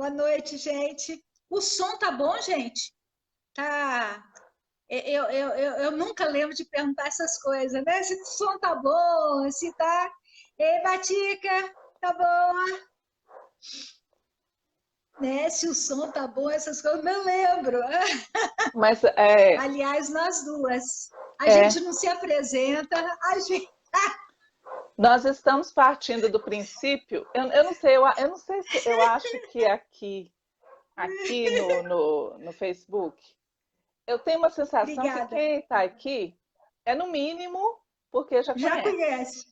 Boa noite, gente. O som tá bom, gente? Tá. Eu nunca lembro de perguntar essas coisas, né? Se o som tá bom, se tá. Ei, Batica, tá bom? Né? Se o som tá bom, essas coisas, não lembro. Mas Aliás, nós duas. A é, gente não se apresenta, a gente. nós estamos partindo do princípio, eu não sei, eu não sei se eu acho que aqui no Facebook, eu tenho uma sensação que Obrigada. quem está aqui é no mínimo porque já Já conhece. conhece.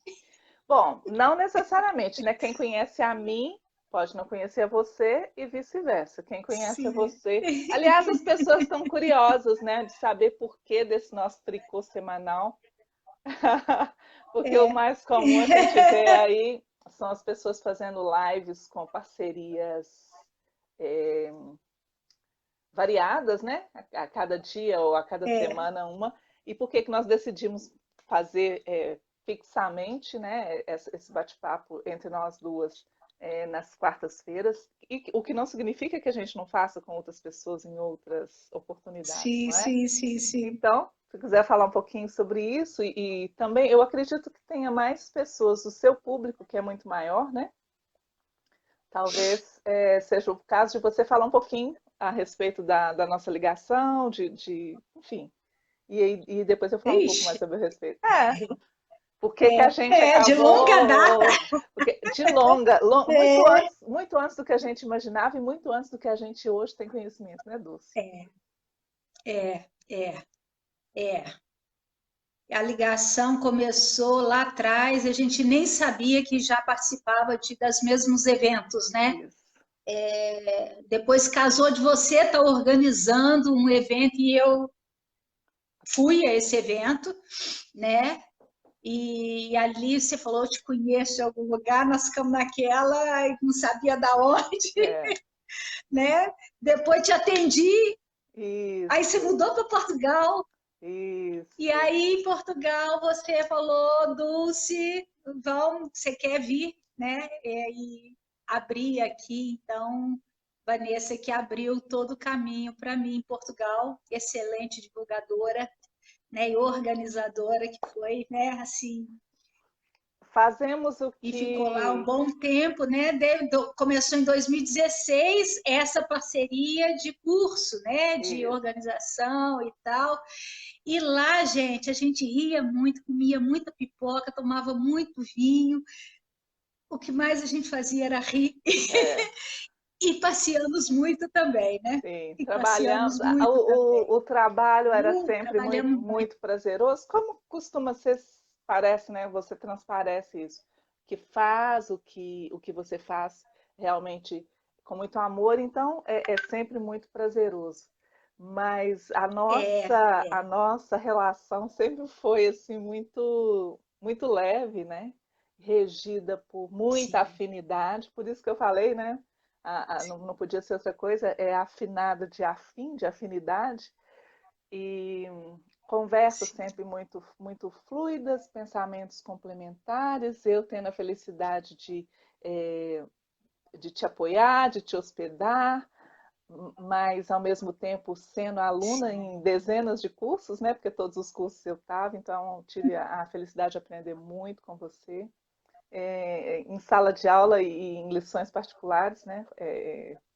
Bom, não necessariamente, né? Quem conhece a mim pode não conhecer a você e vice-versa. Quem conhece a Sim. você. Aliás, as pessoas estão curiosas, né, de saber por que desse nosso tricô semanal. Porque o É. mais comum a gente vê aí são as pessoas fazendo lives com parcerias é, variadas, né? A cada dia ou a cada É. semana uma. E por que que nós decidimos fazer fixamente, né, esse bate-papo entre nós duas nas quartas-feiras? E o que não significa que a gente não faça com outras pessoas em outras oportunidades, Sim, não é? sim, sim, sim. Então, se quiser falar um pouquinho sobre isso, e também eu acredito que tenha mais pessoas do seu público, que é muito maior, né? Talvez seja o caso de você falar um pouquinho a respeito da nossa ligação, enfim. E depois eu falo um pouco Ixi, mais sobre o respeito. Por que que a gente de longa data. acabou. Porque de muito antes do que a gente imaginava e muito antes do que a gente hoje tem conhecimento, né, Dulce? É, é, é. A ligação começou lá atrás, a gente nem sabia que já participava das mesmos eventos, né? Isso. Depois casou de você estar organizando um evento e eu fui a esse evento, né? E ali você falou, eu te conheço de algum lugar, nós ficamos naquela e não sabia da onde, É, né? Depois te atendi, aí você isso, mudou para Portugal. E isso. aí, em Portugal, você falou, Dulce, vamos, você quer vir, né? E abrir aqui, então, Vanessa, que abriu todo o caminho para mim em Portugal, excelente divulgadora, né? E organizadora que foi, né? Assim, Fazemos o e ficou lá um que. bom tempo, né? Começou em 2016 essa parceria de curso, né? De Isso. organização e tal. E lá, gente, a gente ria muito, comia muita pipoca, tomava muito vinho. O que mais a gente fazia era rir. É. E passeamos muito também, né? Sim, E trabalhamos. passeamos muito também. O trabalho era sempre muito, Trabalhamos muito. muito prazeroso. Como costuma ser, parece, né? Você transparece isso, que faz o que você faz realmente com muito amor, então é sempre muito prazeroso. Mas É, a nossa relação sempre foi assim muito, muito leve, né? Regida por muita sim, afinidade, por isso que eu falei, né? Não podia ser outra coisa, é afinada de afim, de afinidade, e conversas sim. sempre muito, muito fluidas, pensamentos complementares, eu tendo a felicidade de te apoiar, de te hospedar, mas ao mesmo tempo sendo aluna em dezenas de cursos, né? Porque todos os cursos eu estava, então tive a felicidade de aprender muito com você em sala de aula e em lições particulares, né?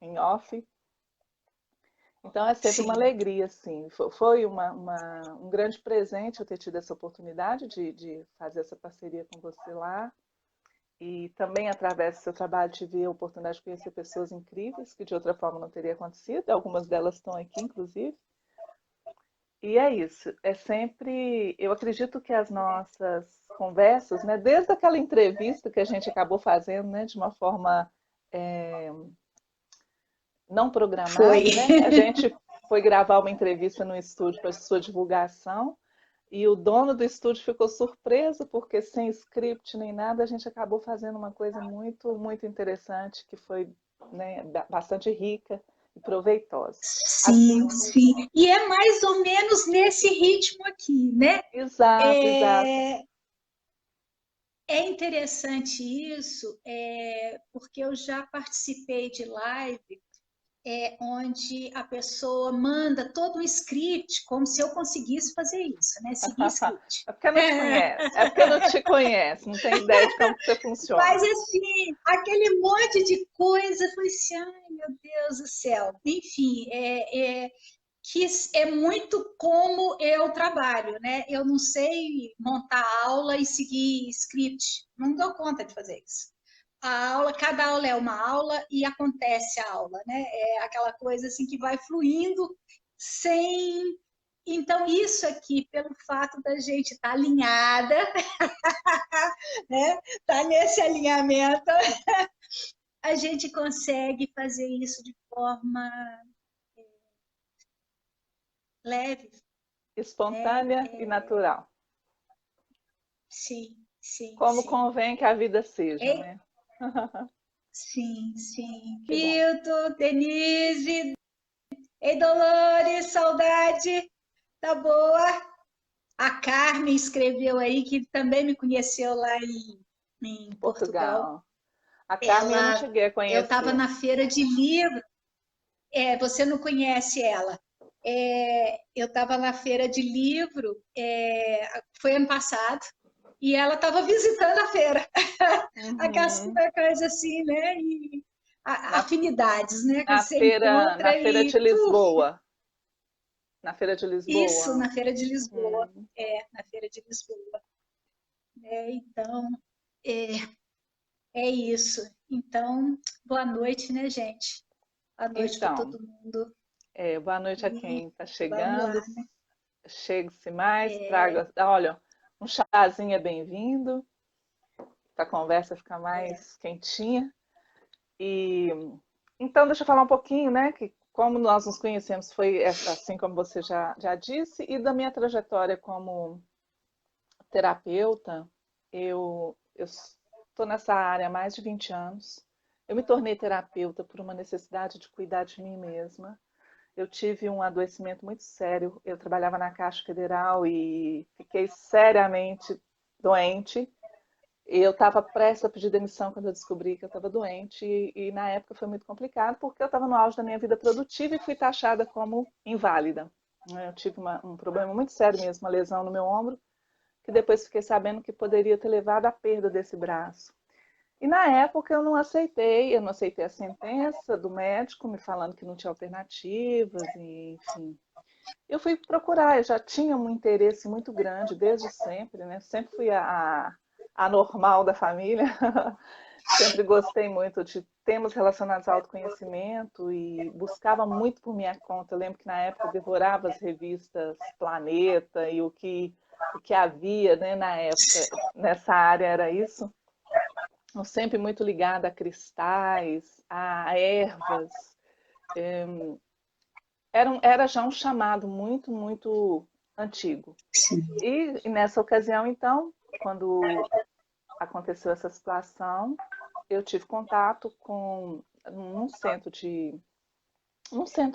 Em off. Então é sempre uma Sim. alegria, assim. Foi um grande presente eu ter tido essa oportunidade de fazer essa parceria com você lá. E também, através do seu trabalho, tive a oportunidade de conhecer pessoas incríveis, que de outra forma não teria acontecido. Algumas delas estão aqui, inclusive. E é isso. É sempre. Eu acredito que as nossas conversas, né, desde aquela entrevista que a gente acabou fazendo, né, de uma forma não Foi. programada, né? A gente foi gravar uma entrevista no estúdio para sua divulgação e o dono do estúdio ficou surpreso porque sem script nem nada a gente acabou fazendo uma coisa muito muito interessante que foi, né, bastante rica e proveitosa. Assim, Sim, sim. E é mais ou menos nesse ritmo aqui, né? exato, exato. É, É interessante isso, porque eu já participei de live onde a pessoa manda todo um script, como se eu conseguisse fazer isso, né? Seguir script. É porque não te conhece, é porque não te conhece, não tem ideia de como que você funciona. Mas assim, aquele monte de coisa, eu falei assim, ai meu Deus do céu. Enfim, que é muito como eu trabalho, né? Eu não sei montar aula e seguir script, não dou conta de fazer isso. A aula, cada aula é uma aula e acontece a aula, né? É aquela coisa assim que vai fluindo sem. Então, isso aqui, pelo fato da gente estar alinhada, né? Tá nesse alinhamento, a gente consegue fazer isso de forma leve, né? Espontânea e natural. Sim, sim, Como sim. convém que a vida seja, É, né? sim, sim. Que bom. Milton, Denise, ei, Dolores, saudade, tá boa? A Carmen escreveu aí que também me conheceu lá em Portugal. Portugal. A Carmen eu não Ela, cheguei a eu estava conhecer. na feira de livro. Você não conhece ela. Eu estava na feira de livro, foi ano passado, e ela estava visitando a feira. Aquelas Uhum. coisas assim, né? E Na, afinidades, né? Que você encontra na feira e de puf, Lisboa. Na feira de isso Lisboa. na feira de Lisboa. Uhum. Na feira de Lisboa. Então, é, é isso. Então, boa noite, né, gente? Boa noite para Então, todo mundo. boa noite a E quem está vamos chegando. lá, né? Chegue-se mais, traga. Olha, um chazinho é bem-vindo, para a conversa ficar mais quentinha. E então, deixa eu falar um pouquinho, né? Que como nós nos conhecemos foi assim como você já disse, e da minha trajetória como terapeuta, eu estou nessa área há mais de 20 anos. Eu me tornei terapeuta por uma necessidade de cuidar de mim mesma. Eu tive um adoecimento muito sério. Eu trabalhava na Caixa Federal e fiquei seriamente doente. Eu estava prestes a pedir demissão quando eu descobri que eu estava doente. Na época foi muito complicado porque eu estava no auge da minha vida produtiva e fui taxada como inválida. Eu tive um problema muito sério mesmo, uma lesão no meu ombro, que depois fiquei sabendo que poderia ter levado à perda desse braço. E na época eu não aceitei a sentença do médico me falando que não tinha alternativas, e, enfim. Eu fui procurar, eu já tinha um interesse muito grande desde sempre, né? Sempre fui a normal da família, sempre gostei muito de temas relacionados ao autoconhecimento e buscava muito por minha conta. Eu lembro que na época eu devorava as revistas Planeta e o que havia, né, na época nessa área era isso. Eu sempre muito ligada a cristais, a ervas. Era já um chamado muito, muito antigo. E nessa ocasião, então, quando aconteceu essa situação, eu tive contato com um centro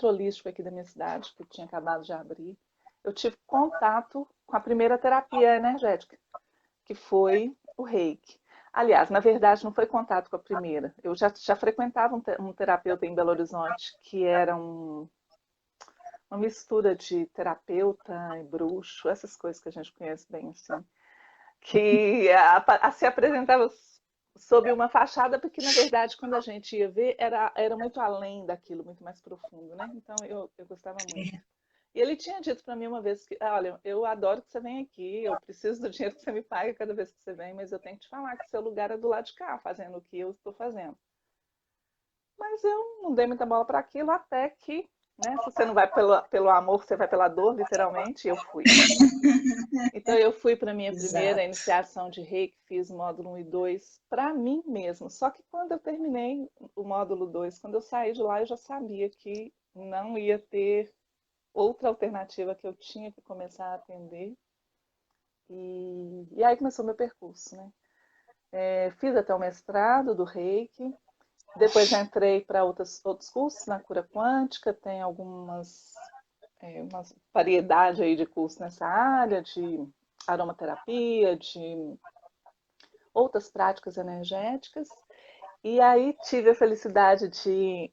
holístico aqui da minha cidade, que tinha acabado de abrir. Eu tive contato com a primeira terapia energética, que foi o Reiki. Aliás, na verdade, não foi contato com a primeira. Eu já frequentava um terapeuta em Belo Horizonte, que era uma mistura de terapeuta e bruxo, essas coisas que a gente conhece bem, assim, que se apresentava sob uma fachada, porque, na verdade, quando a gente ia ver, era muito além daquilo, muito mais profundo, né? Então, eu gostava muito. E ele tinha dito para mim uma vez que, olha, eu adoro que você vem aqui, eu preciso do dinheiro que você me paga cada vez que você vem, mas eu tenho que te falar que seu lugar é do lado de cá, fazendo o que eu estou fazendo. Mas eu não dei muita bola para aquilo até que, né, se você não vai pelo amor, você vai pela dor, literalmente, e eu fui. Então eu fui para a minha primeira Exato. iniciação de Reiki, fiz módulo 1 e 2 para mim mesmo. Só que quando eu terminei o módulo 2, quando eu saí de lá, eu já sabia que não ia ter outra alternativa, que eu tinha que começar a atender. E aí começou meu percurso, né? Fiz até o mestrado do Reiki, depois entrei para outros cursos na cura quântica, tem uma variedade aí de cursos nessa área, de aromaterapia, de outras práticas energéticas. E aí tive a felicidade de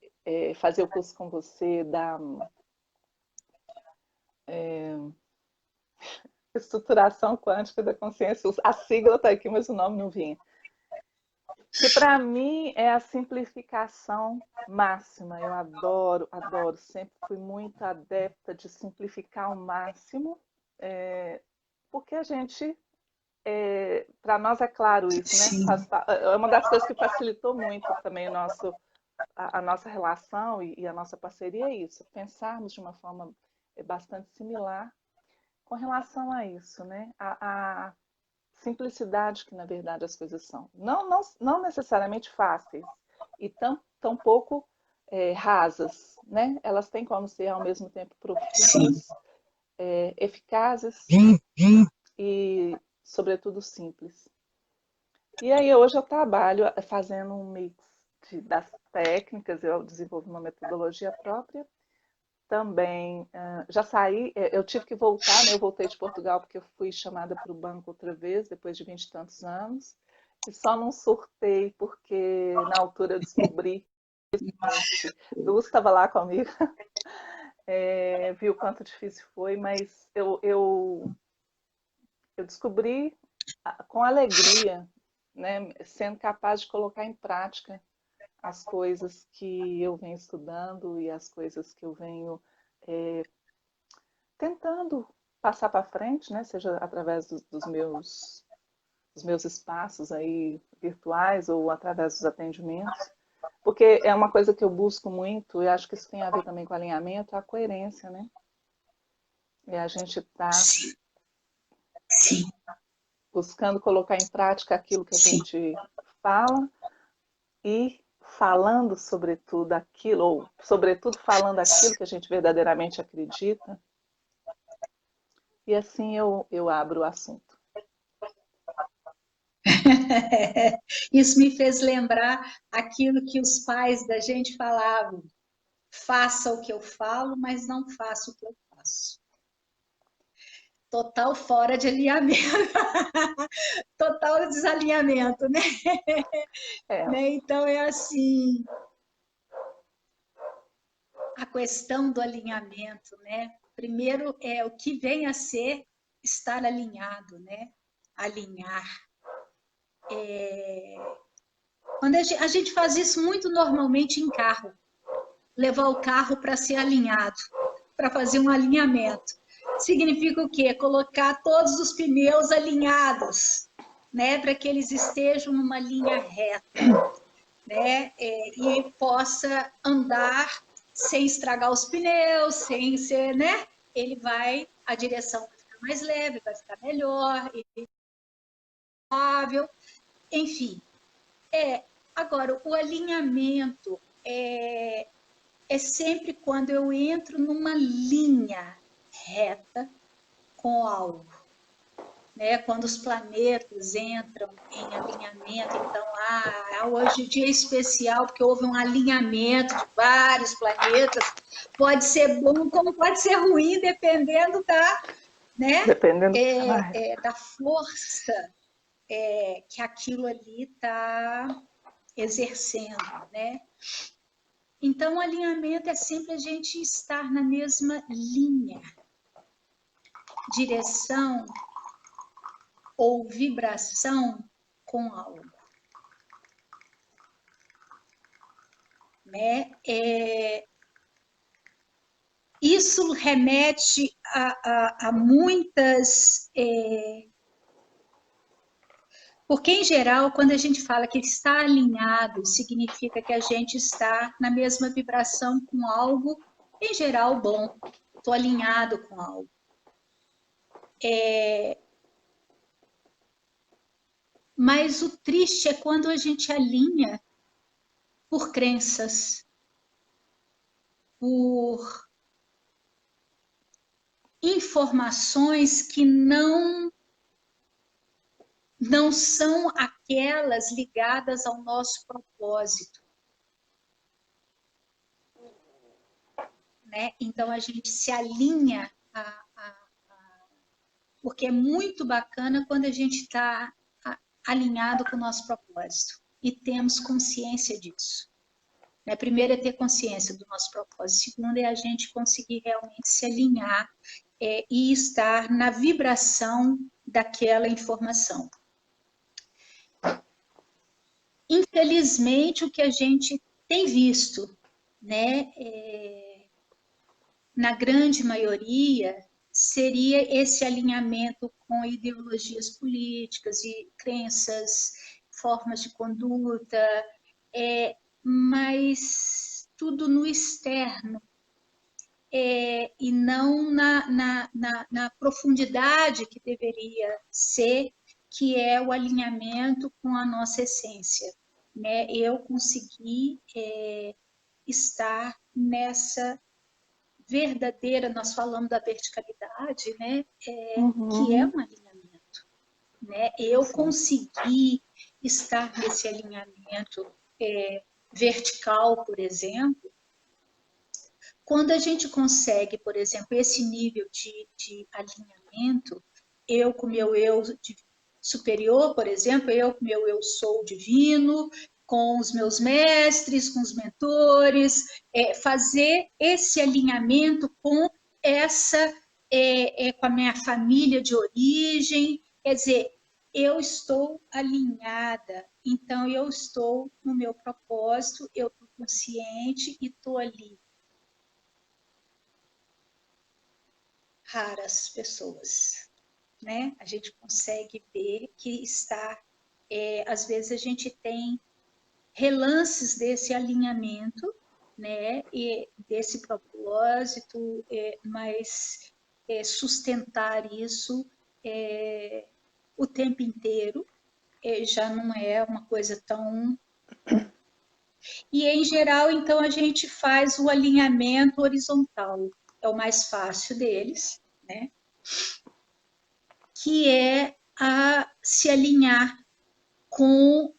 fazer o curso com você da estruturação quântica da consciência. A sigla está aqui, mas o nome não vinha. Que para mim é a simplificação máxima. Eu adoro, adoro. Sempre fui muito adepta de simplificar ao máximo, porque a gente, para nós é claro isso, né? É uma das coisas que facilitou muito também a nossa relação e a nossa parceria é isso, pensarmos de uma forma bastante similar com relação a isso, né? A simplicidade que, na verdade, as coisas são. Não necessariamente fáceis e tão pouco rasas, né? Elas têm como ser, ao mesmo tempo, profundas, eficazes e, sobretudo, simples. E aí, hoje eu trabalho fazendo um mix das técnicas, eu desenvolvi uma metodologia própria. Também, já saí, eu tive que voltar, né? Eu voltei de Portugal porque eu fui chamada para o banco outra vez, depois de 20 e tantos anos, e só não surtei porque na altura eu descobri, Luz estava lá comigo, viu o quanto difícil foi, mas eu descobri com alegria, né? Sendo capaz de colocar em prática as coisas que eu venho estudando e as coisas que eu venho tentando passar para frente, né? Seja através dos meus espaços aí virtuais ou através dos atendimentos, porque é uma coisa que eu busco muito e acho que isso tem a ver também com alinhamento, a coerência, né? E a gente está buscando colocar em prática aquilo que a gente fala e falando sobretudo aquilo, ou sobretudo falando aquilo que a gente verdadeiramente acredita. E assim eu abro o assunto. Isso me fez lembrar aquilo que os pais da gente falavam: faça o que eu falo, mas não faça o que eu faço. Total fora de alinhamento, total desalinhamento, né? Então é assim, a questão do alinhamento, né? Primeiro é o que vem a ser estar alinhado, né? Alinhar. Quando a gente faz isso muito normalmente em carro, levar o carro para ser alinhado, para fazer um alinhamento. Significa o quê? Colocar todos os pneus alinhados, né? Para que eles estejam numa linha reta, né? E possa andar sem estragar os pneus, sem ser, né? A direção vai ficar mais leve, vai ficar melhor, enfim. Agora, o alinhamento é sempre quando eu entro numa linha reta com algo, né? Quando os planetas entram em alinhamento, então, hoje é dia especial porque houve um alinhamento de vários planetas, pode ser bom como pode ser ruim, dependendo né? Da força que aquilo ali está exercendo, né? Então, o alinhamento é sempre a gente estar na mesma linha, direção ou vibração com algo. Né? Isso remete a muitas... Porque, em geral, quando a gente fala que está alinhado, significa que a gente está na mesma vibração com algo, em geral, bom. Estou alinhado com algo. Mas o triste é quando a gente alinha por crenças, por informações que não são aquelas ligadas ao nosso propósito. Né? Então, a gente se alinha, porque é muito bacana quando a gente está alinhado com o nosso propósito e temos consciência disso. Né? Primeiro é ter consciência do nosso propósito, segundo é a gente conseguir realmente se alinhar e estar na vibração daquela informação. Infelizmente, o que a gente tem visto, né, na grande maioria, seria esse alinhamento com ideologias políticas e crenças, formas de conduta, mas tudo no externo, e não na profundidade que deveria ser, que é o alinhamento com a nossa essência. Né? Eu consegui estar nessa verdadeira, nós falamos da verticalidade, né? Que é um alinhamento. Né? Eu consegui estar nesse alinhamento vertical, por exemplo, quando a gente consegue, por exemplo, esse nível de alinhamento, eu com meu eu superior, por exemplo, eu com meu eu sou divino, com os meus mestres, com os mentores, fazer esse alinhamento com com a minha família de origem, quer dizer, eu estou alinhada, então eu estou no meu propósito, eu estou consciente e estou ali. Raras pessoas, né? A gente consegue ver que está, às vezes a gente tem relances desse alinhamento, né? E desse propósito, mas sustentar isso o tempo inteiro já não é uma coisa tão... E, em geral, então, a gente faz o alinhamento horizontal, é o mais fácil deles, né? Que é a se alinhar com...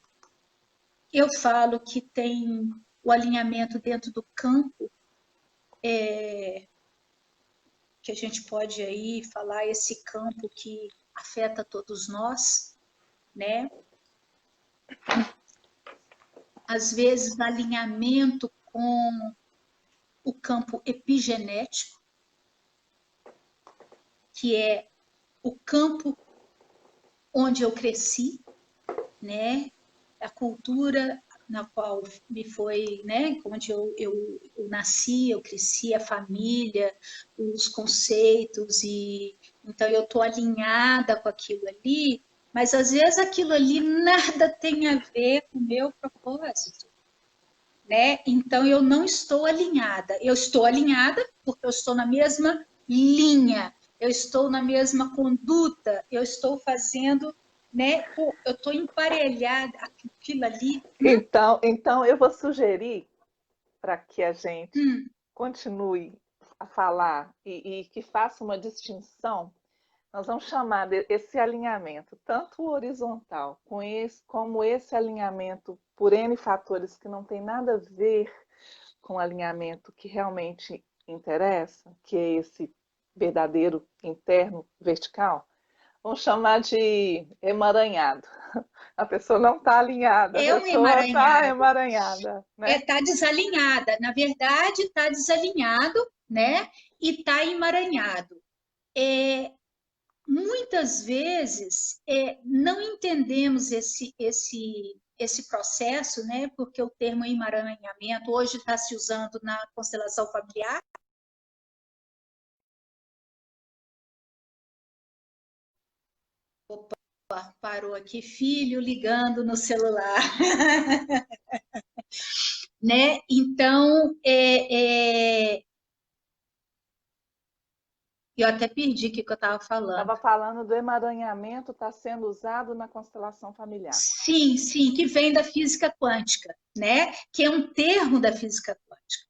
Eu falo que tem o alinhamento dentro do campo, que a gente pode aí falar, esse campo que afeta todos nós, né? Às vezes, alinhamento com o campo epigenético, que é o campo onde eu cresci, né? A cultura na qual me foi, né? Onde eu nasci, eu cresci, a família, os conceitos, e então eu estou alinhada com aquilo ali, mas às vezes aquilo ali nada tem a ver com o meu propósito. Né? Então eu não estou alinhada. Eu estou alinhada porque eu estou na mesma linha, eu estou na mesma conduta, eu estou fazendo, né? Eu estou emparelhada, aquilo ali. Então eu vou sugerir para que a gente continue a falar e que faça uma distinção. Nós vamos chamar esse alinhamento, tanto o horizontal como esse alinhamento por N fatores que não tem nada a ver com o alinhamento que realmente interessa, que é esse verdadeiro interno vertical, vamos chamar de emaranhado. A pessoa não está alinhada, a pessoa está emaranhada. Né? Está desalinhada. Na verdade, está desalinhado, né? E está emaranhado. Muitas vezes não entendemos esse processo, né? Porque o termo emaranhamento hoje está se usando na constelação familiar. Opa, parou aqui, filho ligando no celular. Né? Então, eu até perdi o que eu estava falando. Estava falando do emaranhamento está sendo usado na constelação familiar. Sim, sim, que vem da física quântica, né? Que é um termo da física quântica.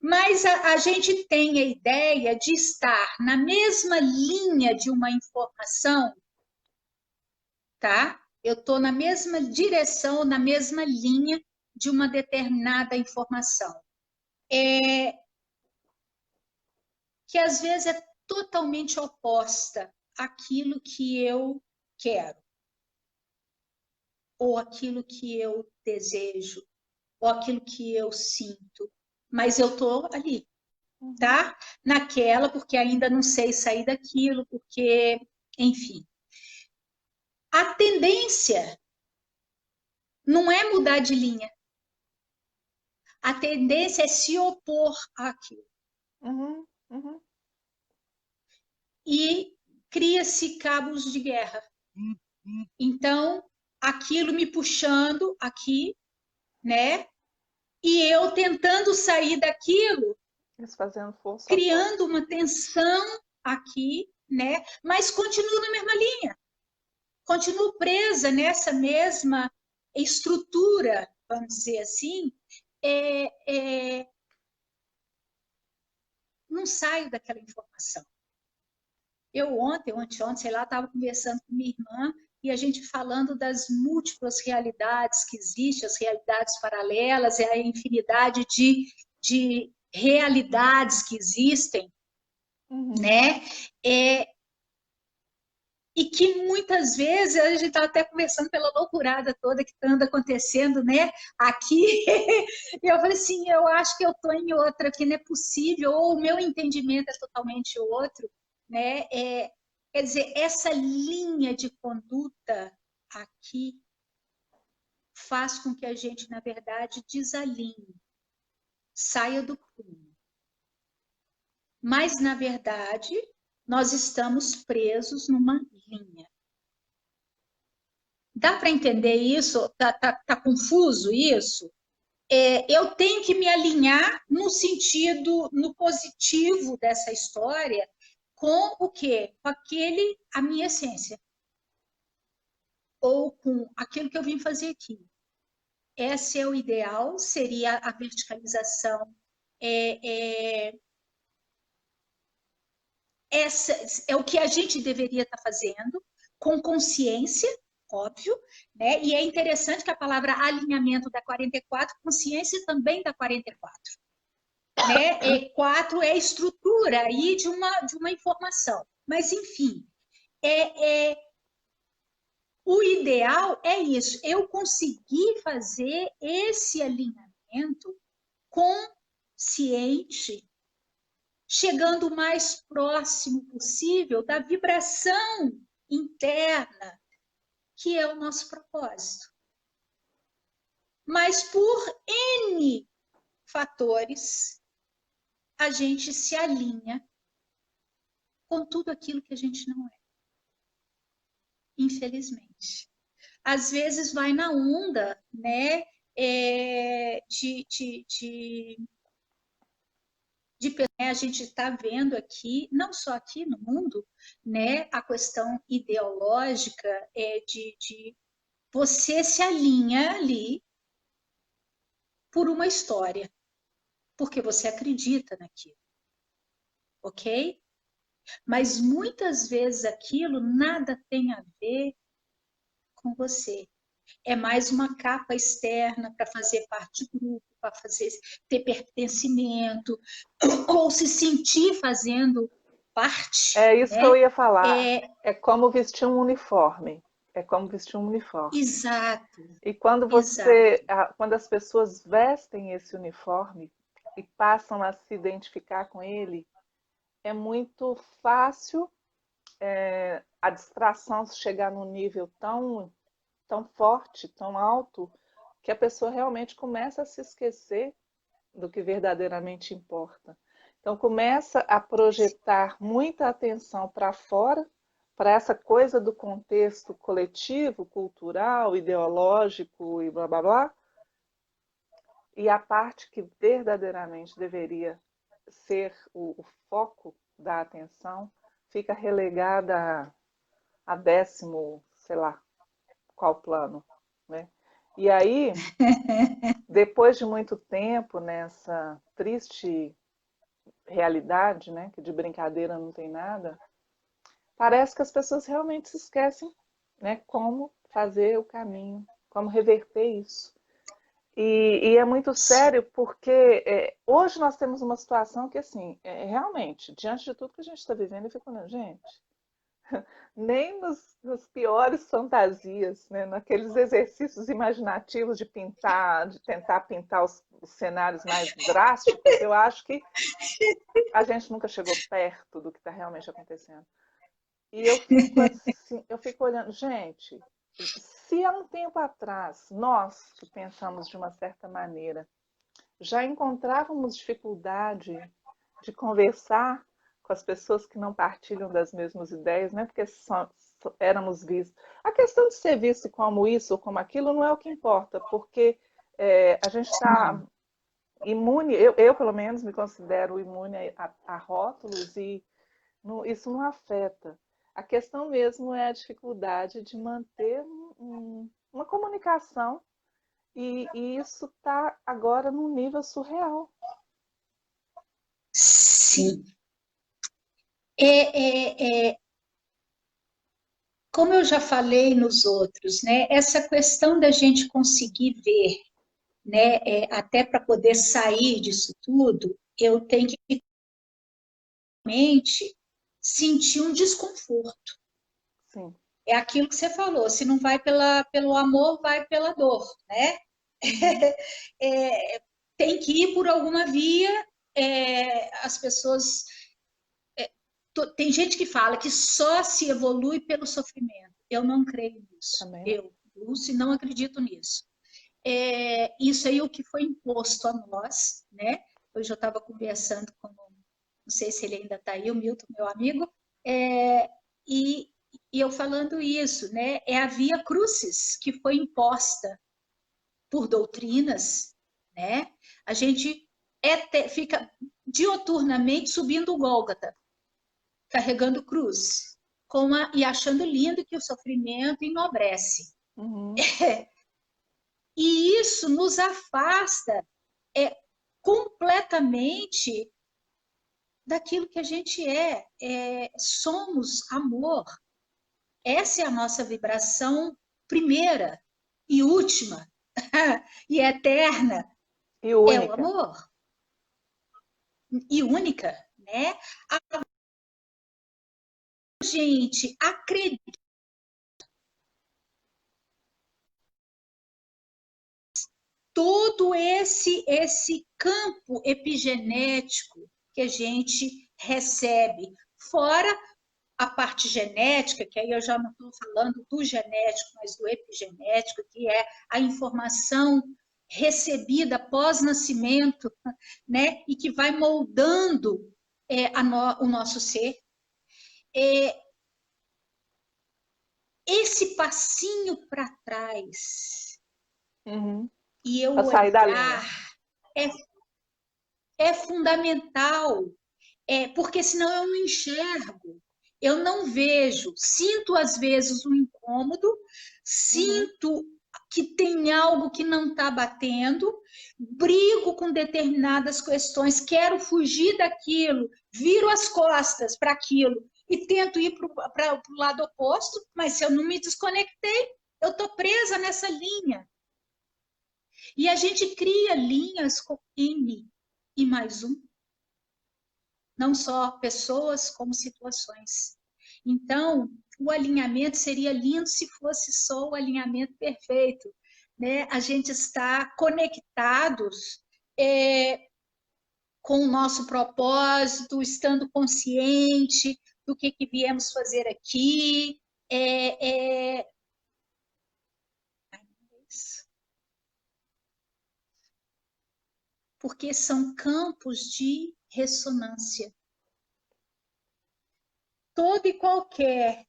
Mas a gente tem a ideia de estar na mesma linha de uma informação, tá? Eu estou na mesma direção, na mesma linha de uma determinada informação. Que às vezes é totalmente oposta àquilo que eu quero. ou aquilo que eu desejo, ou aquilo que eu sinto, mas eu estou ali, tá? Naquela, porque ainda não sei sair daquilo, porque, enfim. A tendência não é mudar de linha. A tendência é se opor àquilo. Uhum, uhum. E cria-se cabos de guerra. Então, aquilo me puxando aqui, né? E eu tentando sair daquilo, Eles fazendo força criando oposta. uma tensão aqui, né? Mas continuo na mesma linha. Continuo presa nessa mesma estrutura, vamos dizer assim, não saio daquela informação. Eu ontem, sei lá, estava conversando com minha irmã e a gente falando das múltiplas realidades que existem, as realidades paralelas, e a infinidade de realidades que existem, Uhum. né? E que muitas vezes a gente está até conversando pela loucurada toda que anda acontecendo, né? Aqui, e eu falei assim, eu acho que eu estou em outra, que não é possível, ou o meu entendimento é totalmente outro, né? Quer dizer, essa linha de conduta aqui faz com que a gente, na verdade, desalinhe, saia do prumo. Mas, na verdade, nós estamos presos numa linha. Dá para entender isso? Tá confuso isso? Eu tenho que me alinhar no sentido, no positivo dessa história, com o quê? Com a minha essência. Ou com aquilo que eu vim fazer aqui. Esse é o ideal, seria a verticalização. Essa é o que a gente deveria estar fazendo, com consciência, óbvio, né? E é interessante que a palavra alinhamento da 44, consciência também da 44, né? 4 é estrutura aí de uma informação. Mas, enfim, o ideal é isso, eu conseguir fazer esse alinhamento consciente, chegando o mais próximo possível da vibração interna, que é o nosso propósito. Mas por N fatores, a gente se alinha com tudo aquilo que a gente não é. Infelizmente. Às vezes vai na onda, né? A gente está vendo aqui, não só aqui no mundo, né, a questão ideológica de você se alinha ali por uma história, porque você acredita naquilo, ok? Mas muitas vezes aquilo nada tem a ver com você. É mais uma capa externa para fazer parte do grupo, para ter pertencimento, ou se sentir fazendo parte, É isso que eu né? ia falar. É como vestir um uniforme. É como vestir um uniforme. Exato, E quando exato. quando as pessoas vestem esse uniforme e passam a se identificar com ele, é muito fácil a distração chegar num nível tão forte, tão alto, que a pessoa realmente começa a se esquecer do que verdadeiramente importa. Então começa a projetar muita atenção para fora, para essa coisa do contexto coletivo, cultural, ideológico e blá blá blá, e a parte que verdadeiramente deveria ser o foco da atenção fica relegada a décimo, sei lá, qual plano, né? E aí, depois de muito tempo nessa triste realidade, né, que de brincadeira não tem nada, parece que as pessoas realmente se esquecem, né, como fazer o caminho, como reverter isso. E é muito sério porque hoje nós temos uma situação que, assim, realmente, diante de tudo que a gente está vivendo, eu fico falando, gente, nem nos piores fantasias, né? Naqueles exercícios imaginativos de pintar, de tentar pintar os cenários mais drásticos, eu acho que a gente nunca chegou perto do que está realmente acontecendo. E eu fico assim, eu fico olhando, gente, se há um tempo atrás nós que pensamos de uma certa maneira já encontrávamos dificuldade de conversar com as pessoas que não partilham das mesmas ideias, né? Porque éramos vistos. A questão de ser visto como isso ou como aquilo não é o que importa, porque a gente está imune, eu pelo menos me considero imune a rótulos e isso não afeta. A questão mesmo é a dificuldade de manter uma comunicação e isso está agora num nível surreal. Sim. Como eu já falei nos outros, né, essa questão da gente conseguir ver, né, até para poder sair disso tudo, eu tenho que realmente sentir um desconforto. Sim. É aquilo que você falou, se não vai pelo amor, vai pela dor, né? Tem que ir por alguma via, as pessoas... tem gente que fala que só se evolui pelo sofrimento. Eu não creio nisso. Também não. Eu, Lúcia, não acredito nisso. Isso aí é o que foi imposto a nós, né? Hoje eu estava conversando com, não sei se ele ainda está aí, o Milton, meu amigo, e eu falando isso, né? É a via crucis que foi imposta por doutrinas, né? A gente fica dioturnamente subindo o Gólgota, carregando cruz, e achando lindo que o sofrimento enobrece. Uhum. E isso nos afasta completamente daquilo que a gente somos amor. Essa é a nossa vibração primeira e última e eterna, E é o única. amor. E única, né? A gente acredita todo esse campo epigenético que a gente recebe, fora a parte genética, que aí eu já não estou falando do genético, mas do epigenético, que é a informação recebida pós-nascimento, né? E que vai moldando o nosso ser. Esse passinho para trás Uhum. e eu Para sair da linha. olhar é, fundamental, porque senão eu não enxergo, eu não vejo, sinto às vezes um incômodo, Uhum. sinto que tem algo que não está batendo, brigo com determinadas questões, quero fugir daquilo, viro as costas para aquilo e tento ir para o lado oposto, mas se eu não me desconectei, eu estou presa nessa linha. E a gente cria linhas com N e mais um. Não só pessoas, como situações. Então, o alinhamento seria lindo se fosse só o alinhamento perfeito, né? A gente está conectados com o nosso propósito, estando consciente do que viemos fazer aqui. Porque são campos de ressonância. Todo e qualquer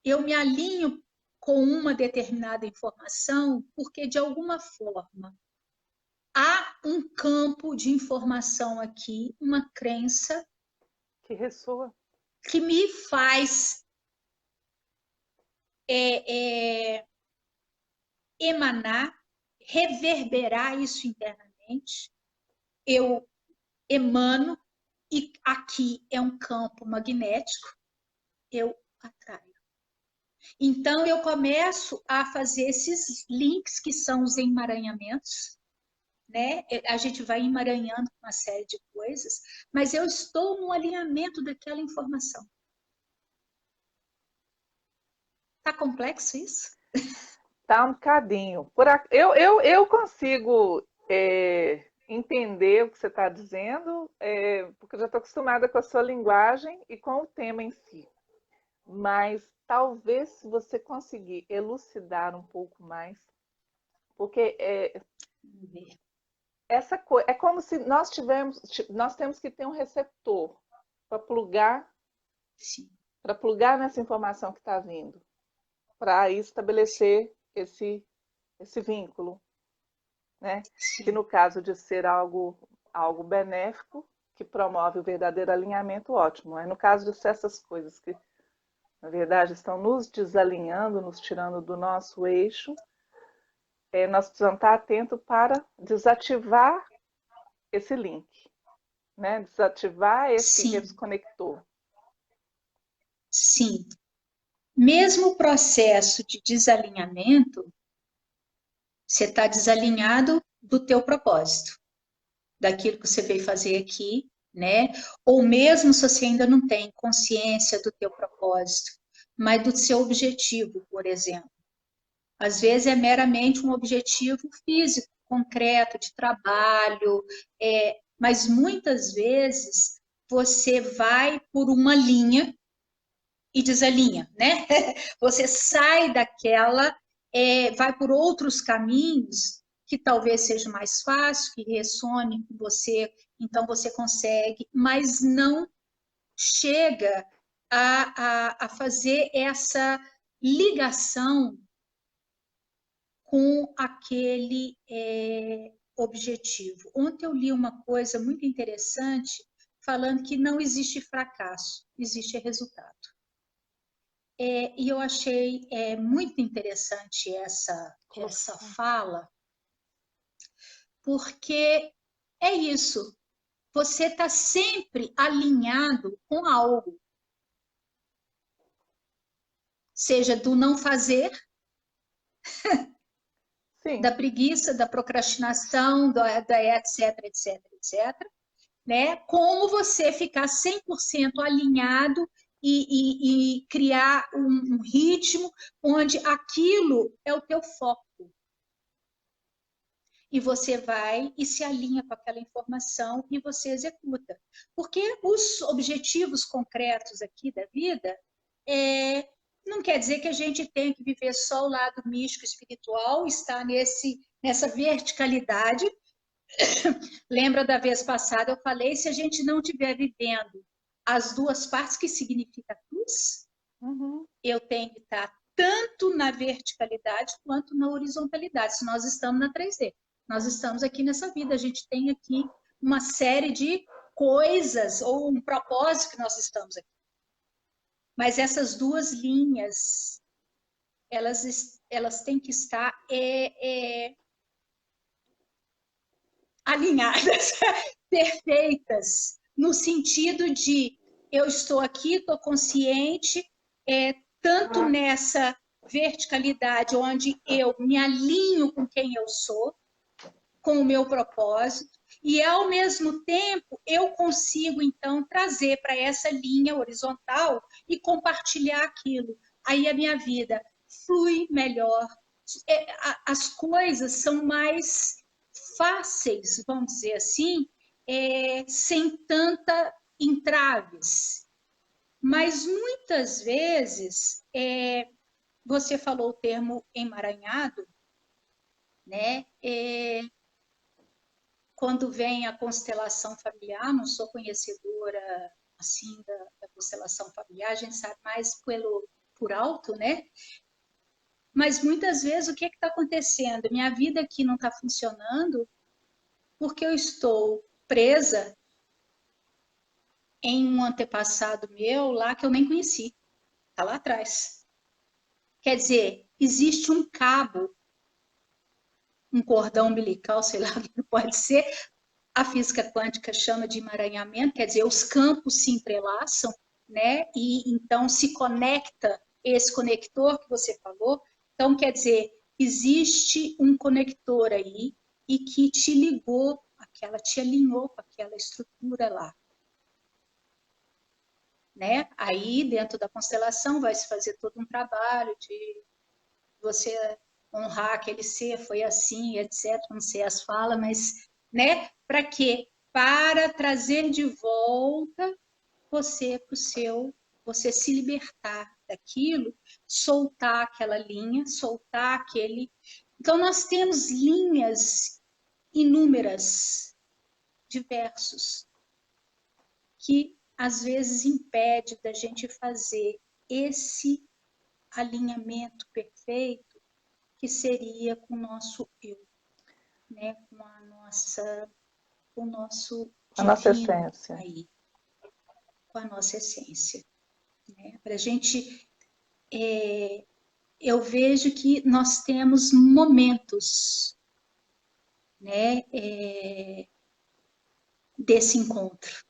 eu me alinho com uma determinada informação porque, de alguma forma, há um campo de informação aqui, uma crença Que ressoa. que me faz emanar, reverberar isso internamente. Eu emano e aqui é um campo magnético, eu atraio. Então, eu começo a fazer esses links, que são os emaranhamentos, né? A gente vai emaranhando uma série de coisas, mas eu estou no alinhamento daquela informação. Tá complexo isso? Tá um bocadinho. Eu consigo entender o que você está dizendo, porque eu já estou acostumada com a sua linguagem e com o tema em si. Mas talvez se você conseguir elucidar um pouco mais, porque é como se nós temos que ter um receptor para plugar nessa informação que está vindo, para estabelecer esse vínculo, né? Que no caso de ser algo benéfico, que promove o verdadeiro alinhamento, ótimo. Mas no caso de ser essas coisas que, na verdade, estão nos desalinhando, nos tirando do nosso eixo, nós precisamos estar atentos para desativar esse link, né? Desativar esse conector. Sim. Mesmo o processo de desalinhamento, você está desalinhado do teu propósito, daquilo que você veio fazer aqui, né? Ou mesmo se você ainda não tem consciência do teu propósito, mas do seu objetivo, por exemplo. Às vezes é meramente um objetivo físico, concreto, de trabalho, mas muitas vezes você vai por uma linha e desalinha, né? Você sai daquela, vai por outros caminhos que talvez seja mais fácil, que ressone com você, então você consegue, mas não chega a fazer essa ligação com aquele objetivo. Ontem eu li uma coisa muito interessante falando que não existe fracasso, existe resultado. E eu achei muito interessante essa fala, porque é isso, você está sempre alinhado com algo, seja do não fazer, Sim. da preguiça, da procrastinação, da etc, etc, etc, né? Como você ficar 100% alinhado e criar um ritmo onde aquilo é o teu foco. E você vai e se alinha com aquela informação e você executa. Porque os objetivos concretos aqui da vida não quer dizer que a gente tem que viver só o lado místico espiritual, estar nessa verticalidade. Lembra da vez passada, eu falei, se a gente não estiver vivendo as duas partes, que significa cruz, eu tenho que estar tanto na verticalidade quanto na horizontalidade, se nós estamos na 3D. Nós estamos aqui nessa vida, a gente tem aqui uma série de coisas, ou um propósito que nós estamos aqui. Mas essas duas linhas, elas têm que estar alinhadas, perfeitas, no sentido de eu estou aqui, estou consciente, tanto nessa verticalidade onde eu me alinho com quem eu sou, com o meu propósito, e ao mesmo tempo eu consigo então trazer para essa linha horizontal e compartilhar aquilo. Aí a minha vida flui melhor, as coisas são mais fáceis, vamos dizer assim, sem tanta entraves. Mas muitas vezes, você falou o termo emaranhado, né? Quando vem a constelação familiar, não sou conhecedora assim da constelação familiar, a gente sabe mais por alto, né? Mas muitas vezes o que está acontecendo? Minha vida aqui não está funcionando porque eu estou presa em um antepassado meu lá que eu nem conheci, está lá atrás. Quer dizer, existe um cabo, um cordão umbilical, sei lá o que pode ser, a física quântica chama de emaranhamento, quer dizer, os campos se entrelaçam, né? E então se conecta esse conector que você falou. Então, quer dizer, existe um conector aí e que te ligou, te alinhou com aquela estrutura lá. Né? Aí, dentro da constelação, vai se fazer todo um trabalho de você honrar aquele ser, foi assim, etc. Não sei as falas, mas, né? Para quê? Para trazer de volta você para o seu, você se libertar daquilo, soltar aquela linha, soltar aquele. Então, nós temos linhas inúmeras, diversos, que às vezes impede da gente fazer esse alinhamento perfeito que seria com o nosso eu, né? Com a nossa, com o nosso A nossa divino essência. aí, com a nossa essência, né? Para a gente, eu vejo que nós temos momentos, né? Desse encontro,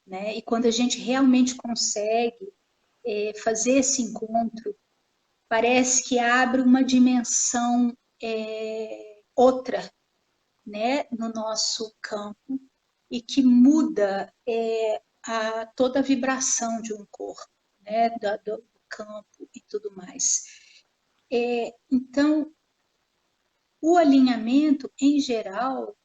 né? E quando a gente realmente consegue fazer esse encontro, parece que abre uma dimensão outra, né, no nosso campo e que muda toda a vibração de um corpo, né, do campo e tudo mais. Então, o alinhamento, em geral,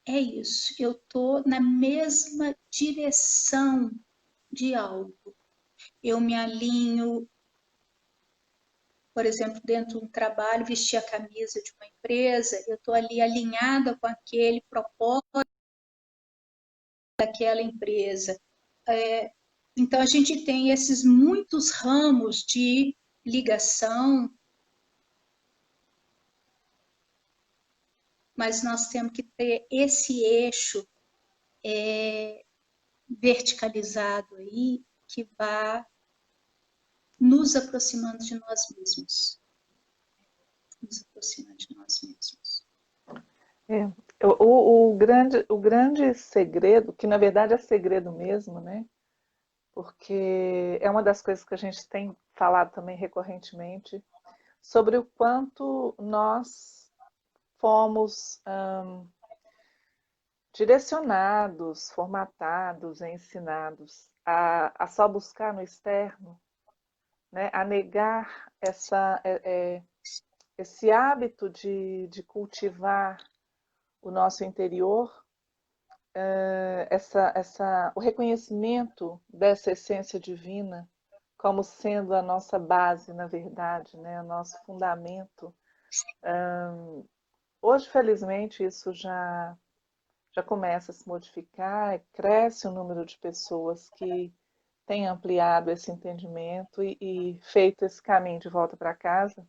é isso. Eu estou na mesma direção de algo. Eu me alinho, por exemplo, dentro de um trabalho, vestir a camisa de uma empresa, eu estou ali alinhada com aquele propósito daquela empresa. Então, a gente tem esses muitos ramos de ligação, mas nós temos que ter esse eixo verticalizado aí, que vá nos aproximando de nós mesmos. Nos aproximando de nós mesmos. É. O grande segredo, que na verdade é segredo mesmo, né? Porque é uma das coisas que a gente tem falado também recorrentemente, sobre o quanto nós fomos direcionados, formatados, ensinados a só buscar no externo, né? A negar esse hábito de cultivar o nosso interior, o reconhecimento dessa essência divina como sendo a nossa base, na verdade, né? O nosso fundamento. Hoje, felizmente, isso já começa a se modificar, cresce o número de pessoas que têm ampliado esse entendimento e feito esse caminho de volta para casa.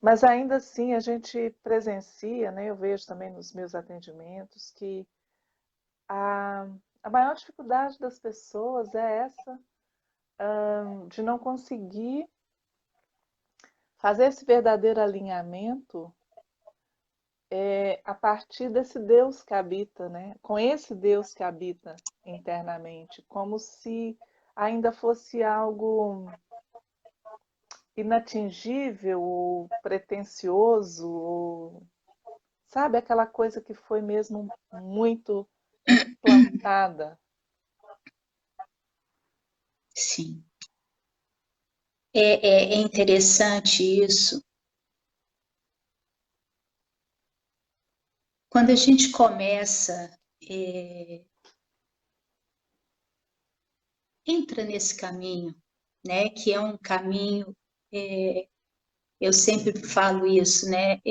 Mas ainda assim a gente presencia, né, eu vejo também nos meus atendimentos, que a maior dificuldade das pessoas é essa, de não conseguir fazer esse verdadeiro alinhamento a partir desse Deus que habita, né? Com esse Deus que habita internamente, como se ainda fosse algo inatingível, ou pretensioso, ou, sabe, aquela coisa que foi mesmo muito implantada. Sim. É interessante isso. Quando a gente começa, entra nesse caminho, né? Que é um caminho, eu sempre falo isso, né?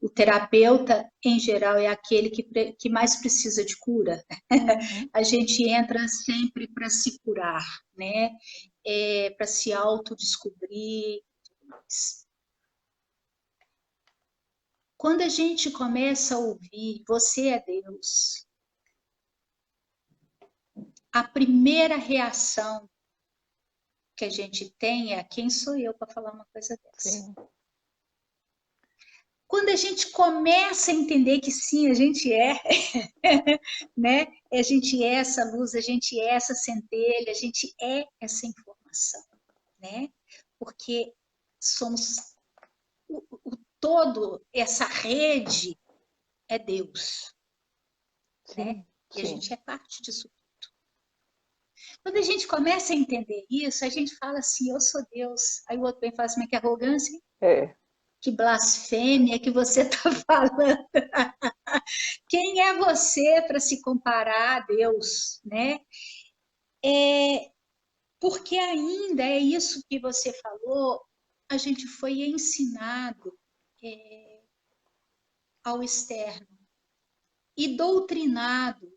O terapeuta, em geral, é aquele que mais precisa de cura. Uhum. A gente entra sempre para se curar, né? Para se autodescobrir. Quando a gente começa a ouvir, você é Deus, a primeira reação que a gente tem é: quem sou eu para falar uma coisa dessa? Sim. Quando a gente começa a entender que sim, a gente é, né? A gente é essa luz, a gente é essa centelha, a gente é essa informação, né? Porque somos toda essa rede é Deus, né? E a sim. gente é parte disso. Quando a gente começa a entender isso, a gente fala assim, eu sou Deus. Aí o outro vem e fala assim, mas que arrogância, É. que blasfêmia que você está falando. Quem é você para se comparar a Deus, né? Porque ainda é isso que você falou, a gente foi ensinado ao externo e doutrinado,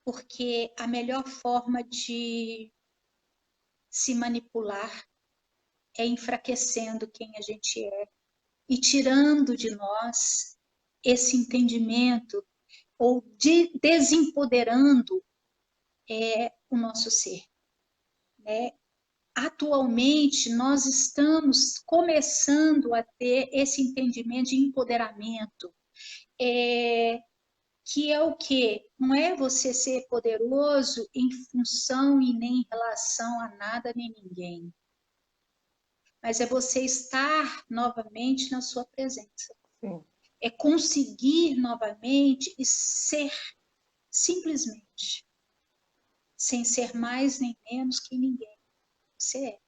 porque a melhor forma de se manipular é enfraquecendo quem a gente é e tirando de nós esse entendimento ou desempoderando o nosso ser, né? Atualmente, nós estamos começando a ter esse entendimento de empoderamento, que é o quê? Não é você ser poderoso em função e nem em relação a nada nem ninguém, mas é você estar novamente na sua presença. Sim. É conseguir novamente e ser simplesmente, sem ser mais nem menos que ninguém. Você é.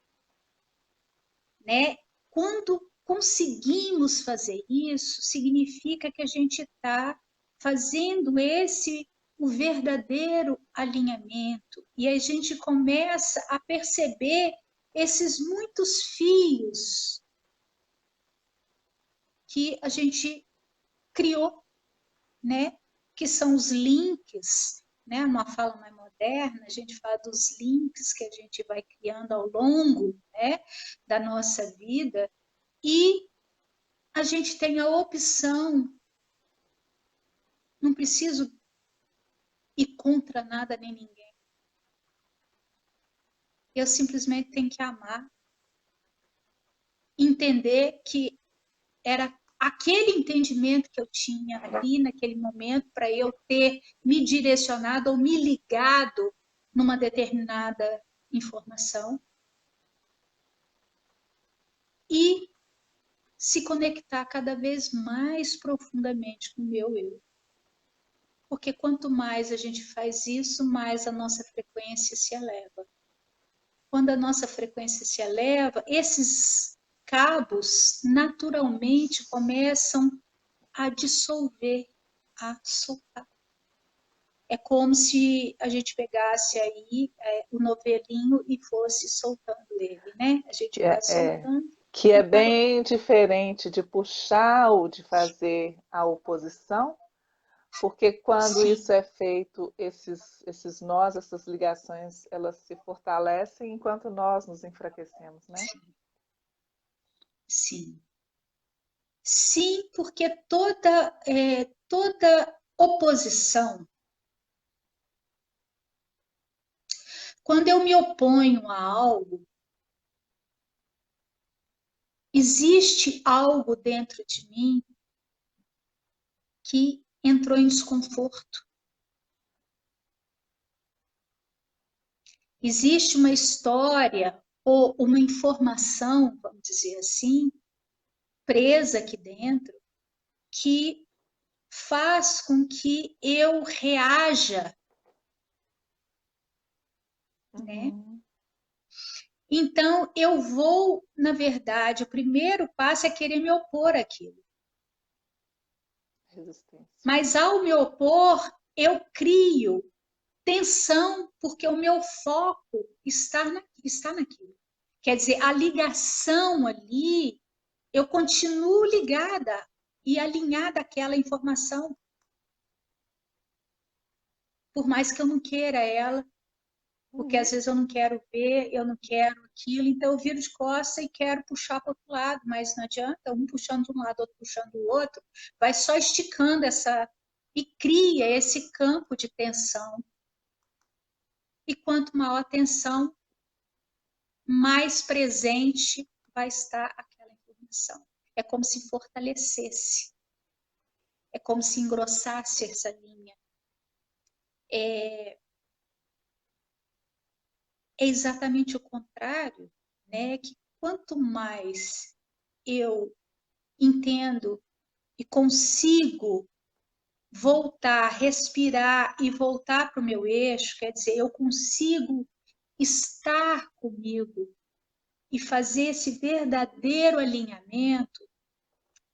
Né? Quando conseguimos fazer isso, significa que a gente está fazendo o verdadeiro alinhamento e a gente começa a perceber esses muitos fios que a gente criou, né? Que são os links, né? Numa fala mais moderna, a gente fala dos links que a gente vai criando ao longo, né, da nossa vida, e a gente tem a opção, não preciso ir contra nada nem ninguém. Eu simplesmente tenho que amar, entender que era aquele entendimento que eu tinha ali naquele momento para eu ter me direcionado ou me ligado numa determinada informação e se conectar cada vez mais profundamente com o meu eu. Porque quanto mais a gente faz isso, mais a nossa frequência se eleva. Quando a nossa frequência se eleva, esses cabos naturalmente começam a dissolver, a soltar. É como se a gente pegasse aí o novelinho e fosse soltando ele, né? A gente vai soltando Que e é vai. bem diferente de puxar ou de fazer a oposição, porque quando Sim, isso é feito, esses nós, essas ligações, elas se fortalecem enquanto nós nos enfraquecemos, né? sim. Sim, porque toda oposição, quando eu me oponho a algo, existe algo dentro de mim que entrou em desconforto. Existe uma história ou uma informação, vamos dizer assim, presa aqui dentro, que faz com que eu reaja, né? Uhum. Então, eu vou, na verdade, o primeiro passo é querer me opor àquilo. Resistência. Mas ao me opor, eu crio tensão, porque o meu foco está naquilo. Quer dizer, a ligação ali, eu continuo ligada e alinhada àquela informação, por mais que eu não queira ela, porque às Uhum. vezes eu não quero ver, eu não quero aquilo, então eu viro de costas e quero puxar para o outro lado, mas não adianta, um puxando de um lado, outro puxando do outro, vai só esticando essa e cria esse campo de tensão. E quanto maior a tensão, mais presente vai estar aquela informação. É como se fortalecesse, é como se engrossasse essa linha. É exatamente o contrário, né? Que quanto mais eu entendo e consigo voltar, respirar e voltar para o meu eixo, quer dizer, eu consigo estar comigo e fazer esse verdadeiro alinhamento,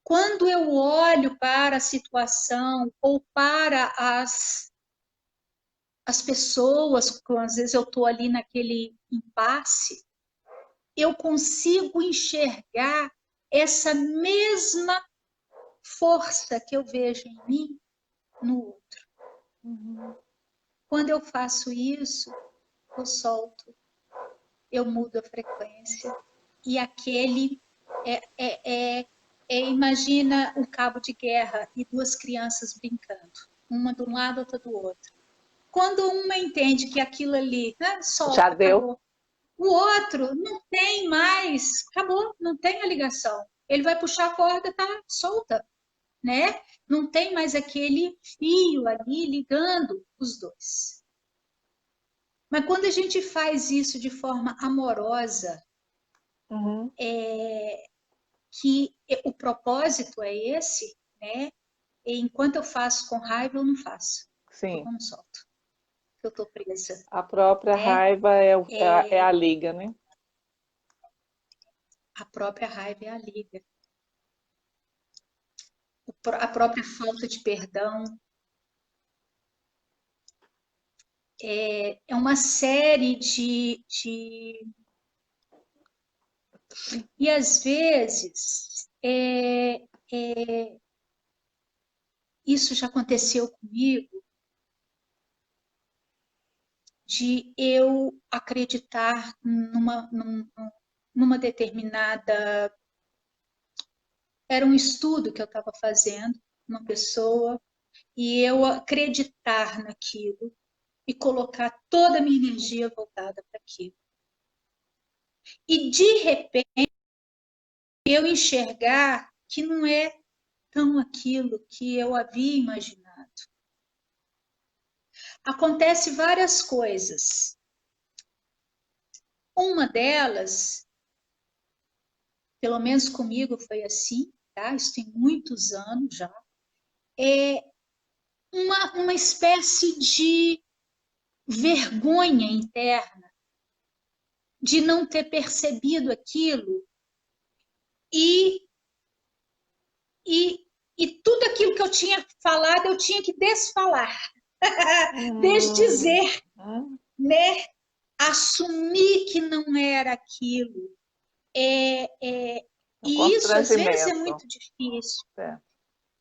quando eu olho para a situação ou para as pessoas, às vezes eu estou ali naquele impasse, eu consigo enxergar essa mesma força que eu vejo em mim no outro. Uhum. Quando eu faço isso, eu solto, eu mudo a frequência e aquele imagina um cabo de guerra e duas crianças brincando, uma de um lado, outra do outro. Quando uma entende que aquilo ali, né, solta, Já deu. acabou. O outro não tem mais, acabou, não tem a ligação. Ele vai puxar a corda, tá solta, né? Não tem mais aquele fio ali ligando os dois. Mas quando a gente faz isso de forma amorosa, Uhum. que o propósito é esse, né? E enquanto eu faço com raiva, eu não faço. Sim. Eu não solto. Eu estou presa. A própria né? raiva é a liga, né? A própria raiva é a liga. A própria falta de perdão. É uma série E às vezes isso já aconteceu comigo, de eu acreditar numa determinada... Era um estudo que eu estava fazendo, uma pessoa, e eu acreditar naquilo e colocar toda a minha energia voltada para aquilo. E, de repente, eu enxergar que não é tão aquilo que eu havia imaginado. Acontece várias coisas. Uma delas, pelo menos comigo foi assim, tá? Isso tem muitos anos já, é uma espécie de vergonha interna de não ter percebido aquilo e tudo aquilo que eu tinha falado, eu tinha que desfalar, desdizer, né? Assumir que não era aquilo. E isso, às vezes, é muito difícil. É.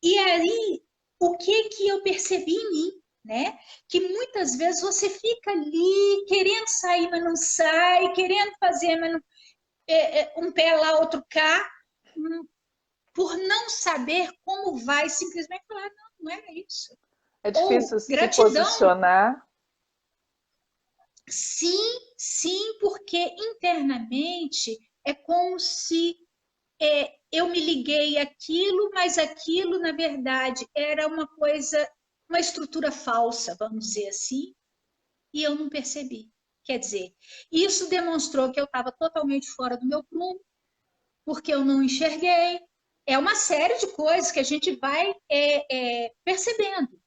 E aí, o que eu percebi em mim? Né? Que muitas vezes você fica ali querendo sair, mas não sai, querendo fazer, mas não, um pé lá, outro cá, por não saber como vai, simplesmente falar, não era isso. É difícil Ou se gratidão. posicionar. Sim, porque internamente é como se eu me liguei àquilo, mas aquilo, na verdade, era uma coisa, uma estrutura falsa, vamos dizer assim, e eu não percebi. Quer dizer, isso demonstrou que eu estava totalmente fora do meu prumo, porque eu não enxerguei. É uma série de coisas que a gente vai percebendo.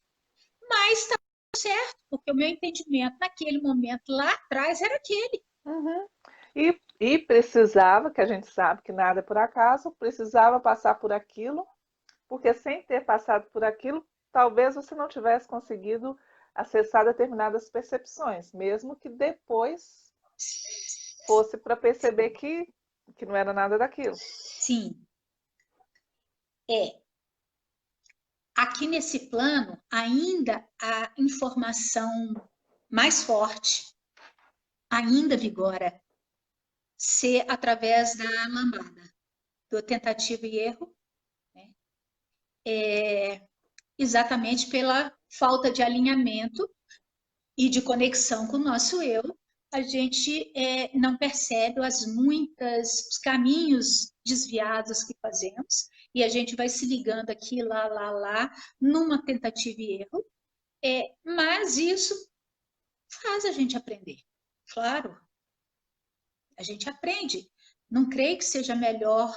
Mas está certo, porque o meu entendimento naquele momento lá atrás era aquele. Uhum. E precisava, que a gente sabe que nada é por acaso, precisava passar por aquilo, porque sem ter passado por aquilo, talvez você não tivesse conseguido acessar determinadas percepções, mesmo que depois fosse para perceber que não era nada daquilo. Sim. Aqui nesse plano, ainda a informação mais forte ainda vigora ser através da lambada, do tentativa e erro, né? Exatamente pela falta de alinhamento e de conexão com o nosso eu, a gente não percebe os caminhos desviados que fazemos, e a gente vai se ligando aqui, lá, numa tentativa e erro, mas isso faz a gente aprender, claro, a gente aprende. Não creio que seja melhor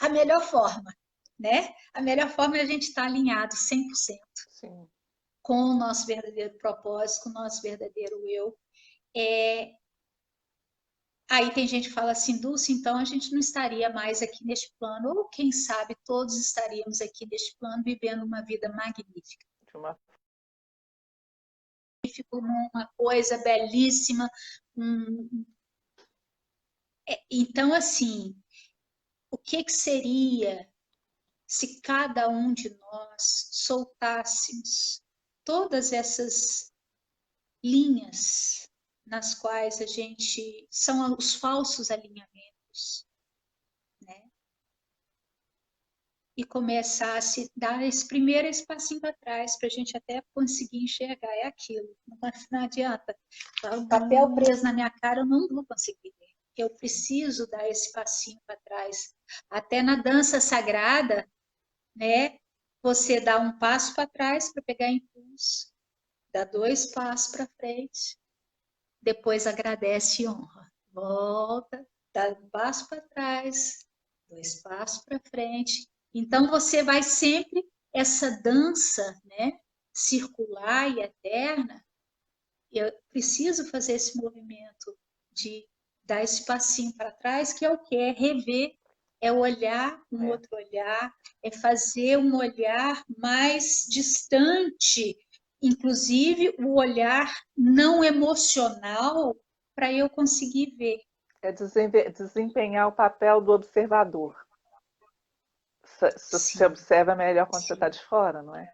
a melhor forma, né? A melhor forma é a gente estar alinhado 100% Sim. com o nosso verdadeiro propósito, com o nosso verdadeiro eu. Aí tem gente que fala assim, Dulce, então a gente não estaria mais aqui neste plano, ou quem sabe todos estaríamos aqui neste plano vivendo uma vida magnífica, De uma... uma coisa belíssima. Então, assim, o que seria se cada um de nós soltássemos todas essas linhas nas quais a gente são os falsos alinhamentos, né? E começasse a dar esse primeiro espacinho para trás para a gente até conseguir enxergar, é aquilo. Não adianta. O papel preso na minha cara eu não vou conseguir ver. Eu preciso dar esse passinho para trás. Até na dança sagrada, né? Você dá um passo para trás para pegar impulso, dá 2 passos para frente, depois agradece e honra. Volta, dá um passo para trás, 2 passos para frente. Então você vai sempre essa dança, né, circular e eterna. Eu preciso fazer esse movimento de dar esse passinho para trás, que é o que? É rever, é olhar um outro olhar, é fazer um olhar mais distante, inclusive o olhar não emocional, para eu conseguir ver. É desempenhar o papel do observador. Você observa melhor quando você está de fora, não é?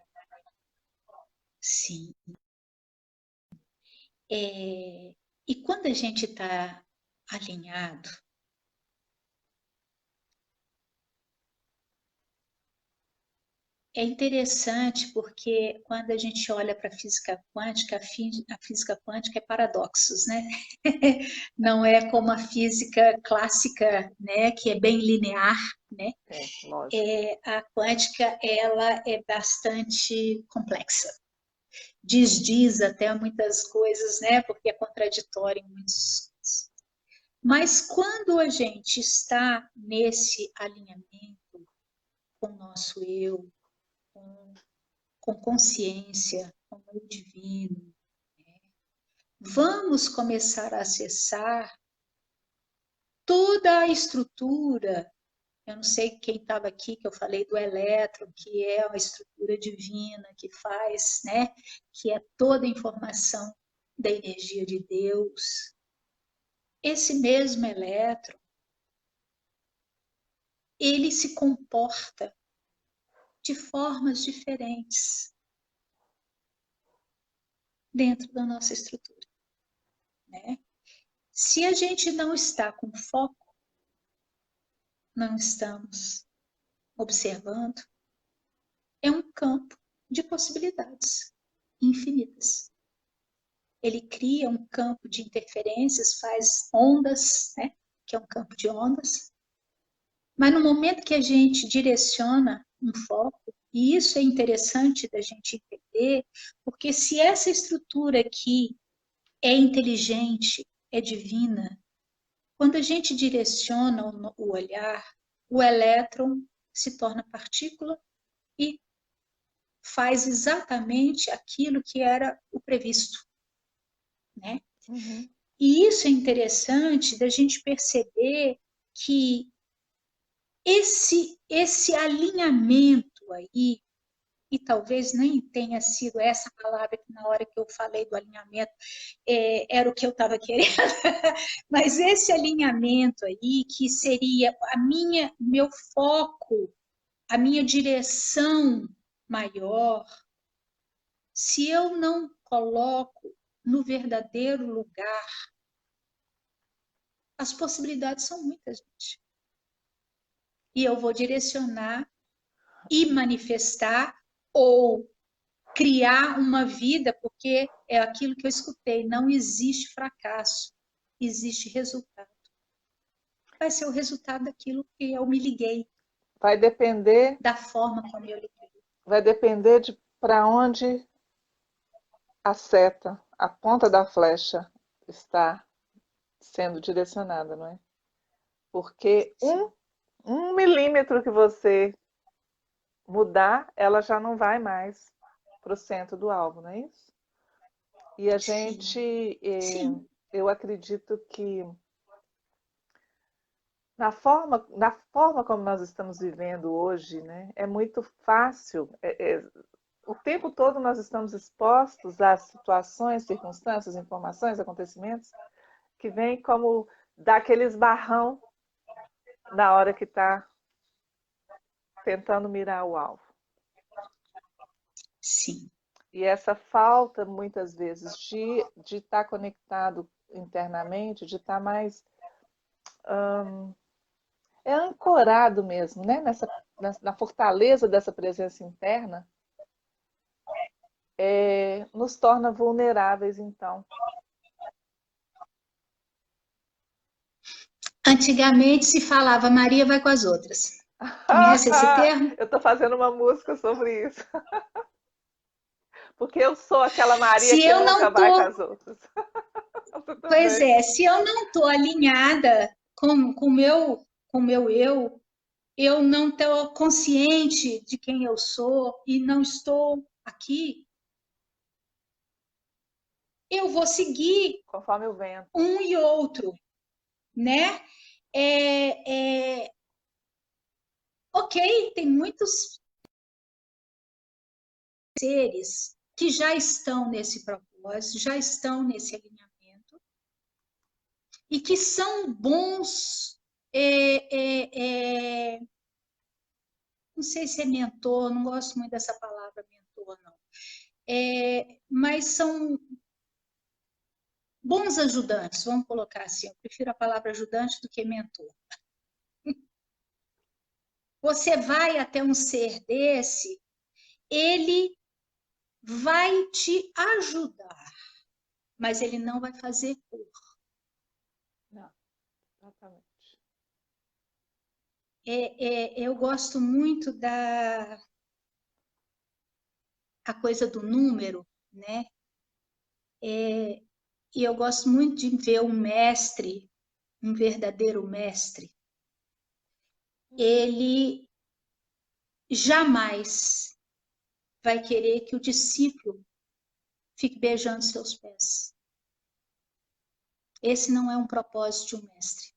Sim. E quando a gente está alinhado, é interessante porque quando a gente olha para a física quântica, a física quântica é paradoxos, né? Não é como a física clássica, né, que é bem linear, né? Lógico. A quântica, ela é bastante complexa. Desdiz até muitas coisas, né? Porque é contraditório em muitas coisas. Mas quando a gente está nesse alinhamento com o nosso eu, com consciência, com o divino, né? Vamos começar a acessar toda a estrutura. Eu não sei quem estava aqui, que eu falei do elétron, que é uma estrutura divina, que faz, né? Que é toda a informação da energia de Deus. Esse mesmo elétron, ele se comporta de formas diferentes dentro da nossa estrutura, né? Se a gente não está com foco, não estamos observando, é um campo de possibilidades infinitas. Ele cria um campo de interferências, faz ondas, né? Que é um campo de ondas. Mas no momento que a gente direciona um foco, e isso é interessante da gente entender, porque se essa estrutura aqui é inteligente, é divina, quando a gente direciona o olhar, o elétron se torna partícula e faz exatamente aquilo que era o previsto, né? Uhum. E isso é interessante da gente perceber que esse alinhamento aí, e talvez nem tenha sido essa palavra que na hora que eu falei do alinhamento era o que eu estava querendo, mas esse alinhamento aí que seria meu foco, a minha direção maior, se eu não coloco no verdadeiro lugar, as possibilidades são muitas, gente. E eu vou direcionar e manifestar ou criar uma vida, porque é aquilo que eu escutei, não existe fracasso, existe resultado. Vai ser o resultado daquilo que eu me liguei. Vai depender da forma como eu liguei. Vai depender de para onde a seta, a ponta da flecha está sendo direcionada, não é? Porque um milímetro que você mudar, ela já não vai mais para o centro do alvo, não é isso? E a gente, Sim. eu acredito que na forma como nós estamos vivendo hoje, né, é muito fácil. O tempo todo nós estamos expostos a situações, circunstâncias, informações, acontecimentos que vêm como dar aquele esbarrão na hora que está tentando mirar o alvo. Sim. E essa falta, muitas vezes, de estar conectado internamente, de estar mais ancorado mesmo, né? Na fortaleza dessa presença interna, nos torna vulneráveis, então. Antigamente se falava Maria vai com as outras. Conhece esse termo? Eu estou fazendo uma música sobre isso. Porque eu sou aquela Maria Se que eu nunca não vai com tô, as outras. Você pois também. é, se eu não tô alinhada com o meu eu não estou consciente de quem eu sou e não estou aqui, eu vou seguir Conforme o vento. um e outro, né? Ok, tem muitos seres que já estão nesse propósito, já estão nesse alinhamento e que são bons. Não sei se é mentor, não gosto muito dessa palavra mentor, não. Mas são bons ajudantes, vamos colocar assim. Eu prefiro a palavra ajudante do que mentor. Você vai até um ser desse, ele vai te ajudar, mas ele não vai fazer por. Não, exatamente. Eu gosto muito da a coisa do número, né? E eu gosto muito de ver um mestre, um verdadeiro mestre. Ele jamais vai querer que o discípulo fique beijando seus pés. Esse não é um propósito de um mestre,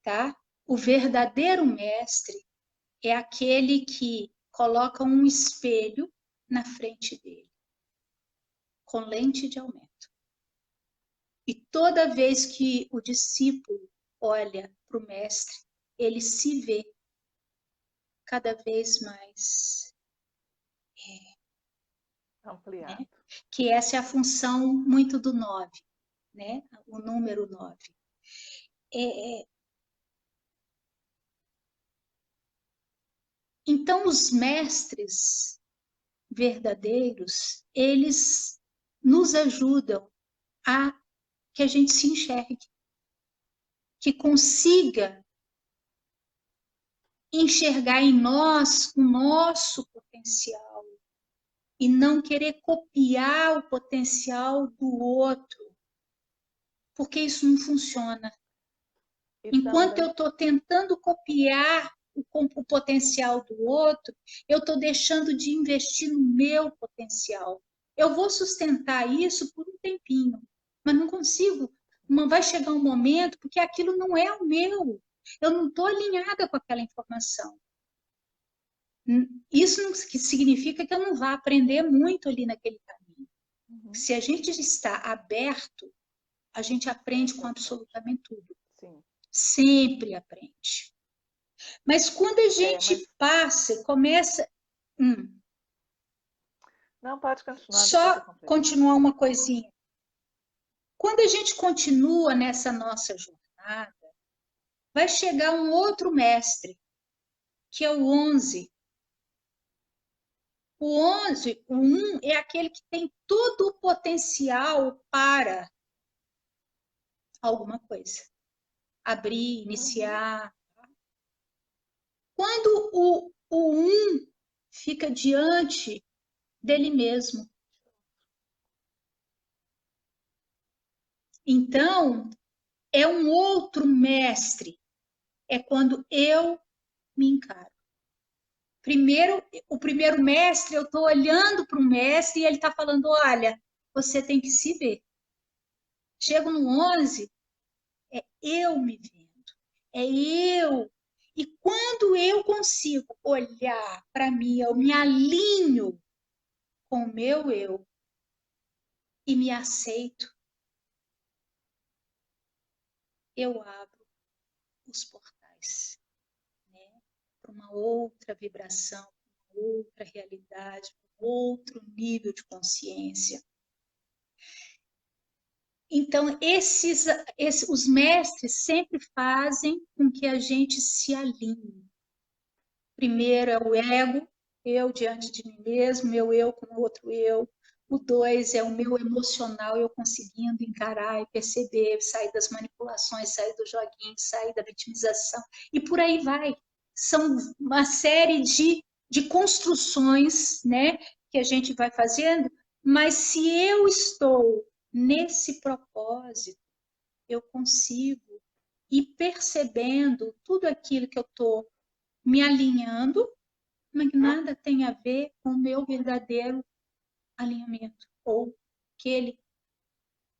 tá? O verdadeiro mestre é aquele que coloca um espelho na frente dele, com lente de aumento. E toda vez que o discípulo olha para o mestre, ele se vê cada vez mais Ampliado. né? Que essa é a função muito do 9, né? O número 9. Então, os mestres verdadeiros, eles nos ajudam a que a gente se enxergue, que consiga enxergar em nós o nosso potencial e não querer copiar o potencial do outro, porque isso não funciona. Enquanto eu estou tentando copiar o potencial do outro, eu estou deixando de investir no meu potencial. Eu vou sustentar isso por um tempinho, mas não consigo. Vai chegar um momento, porque aquilo não é o meu. Eu não estou alinhada com aquela informação. Isso não significa que eu não vá aprender muito ali naquele caminho. Se a gente está aberto, a gente aprende com absolutamente tudo. Sim. Sempre aprende. Mas quando a gente passa e começa. Não, pode continuar. Só continuar uma coisinha. Quando a gente continua nessa nossa jornada, vai chegar um outro mestre, que é o 11. O 11, o 1, é aquele que tem todo o potencial para alguma coisa. Abrir, iniciar. Quando o 1 fica diante dele mesmo. Então, é um outro mestre. É quando eu me encaro. O primeiro mestre, eu estou olhando para o mestre e ele está falando, olha, você tem que se ver. Chego no 11, é eu me vendo, é eu. E quando eu consigo olhar para mim, eu me alinho com o meu eu e me aceito, eu abro os portais, né, para uma outra vibração, uma outra realidade, um outro nível de consciência. Então, os mestres sempre fazem com que a gente se alinhe. Primeiro é o ego, eu diante de mim mesmo, meu eu com o outro eu. O 2 é o meu emocional, eu conseguindo encarar e perceber, sair das manipulações, sair do joguinho, sair da vitimização, e por aí vai. São uma série de construções, né, que a gente vai fazendo, mas se eu estou nesse propósito, eu consigo ir percebendo tudo aquilo que eu estou me alinhando, mas nada tem a ver com o meu verdadeiro alinhamento, ou aquele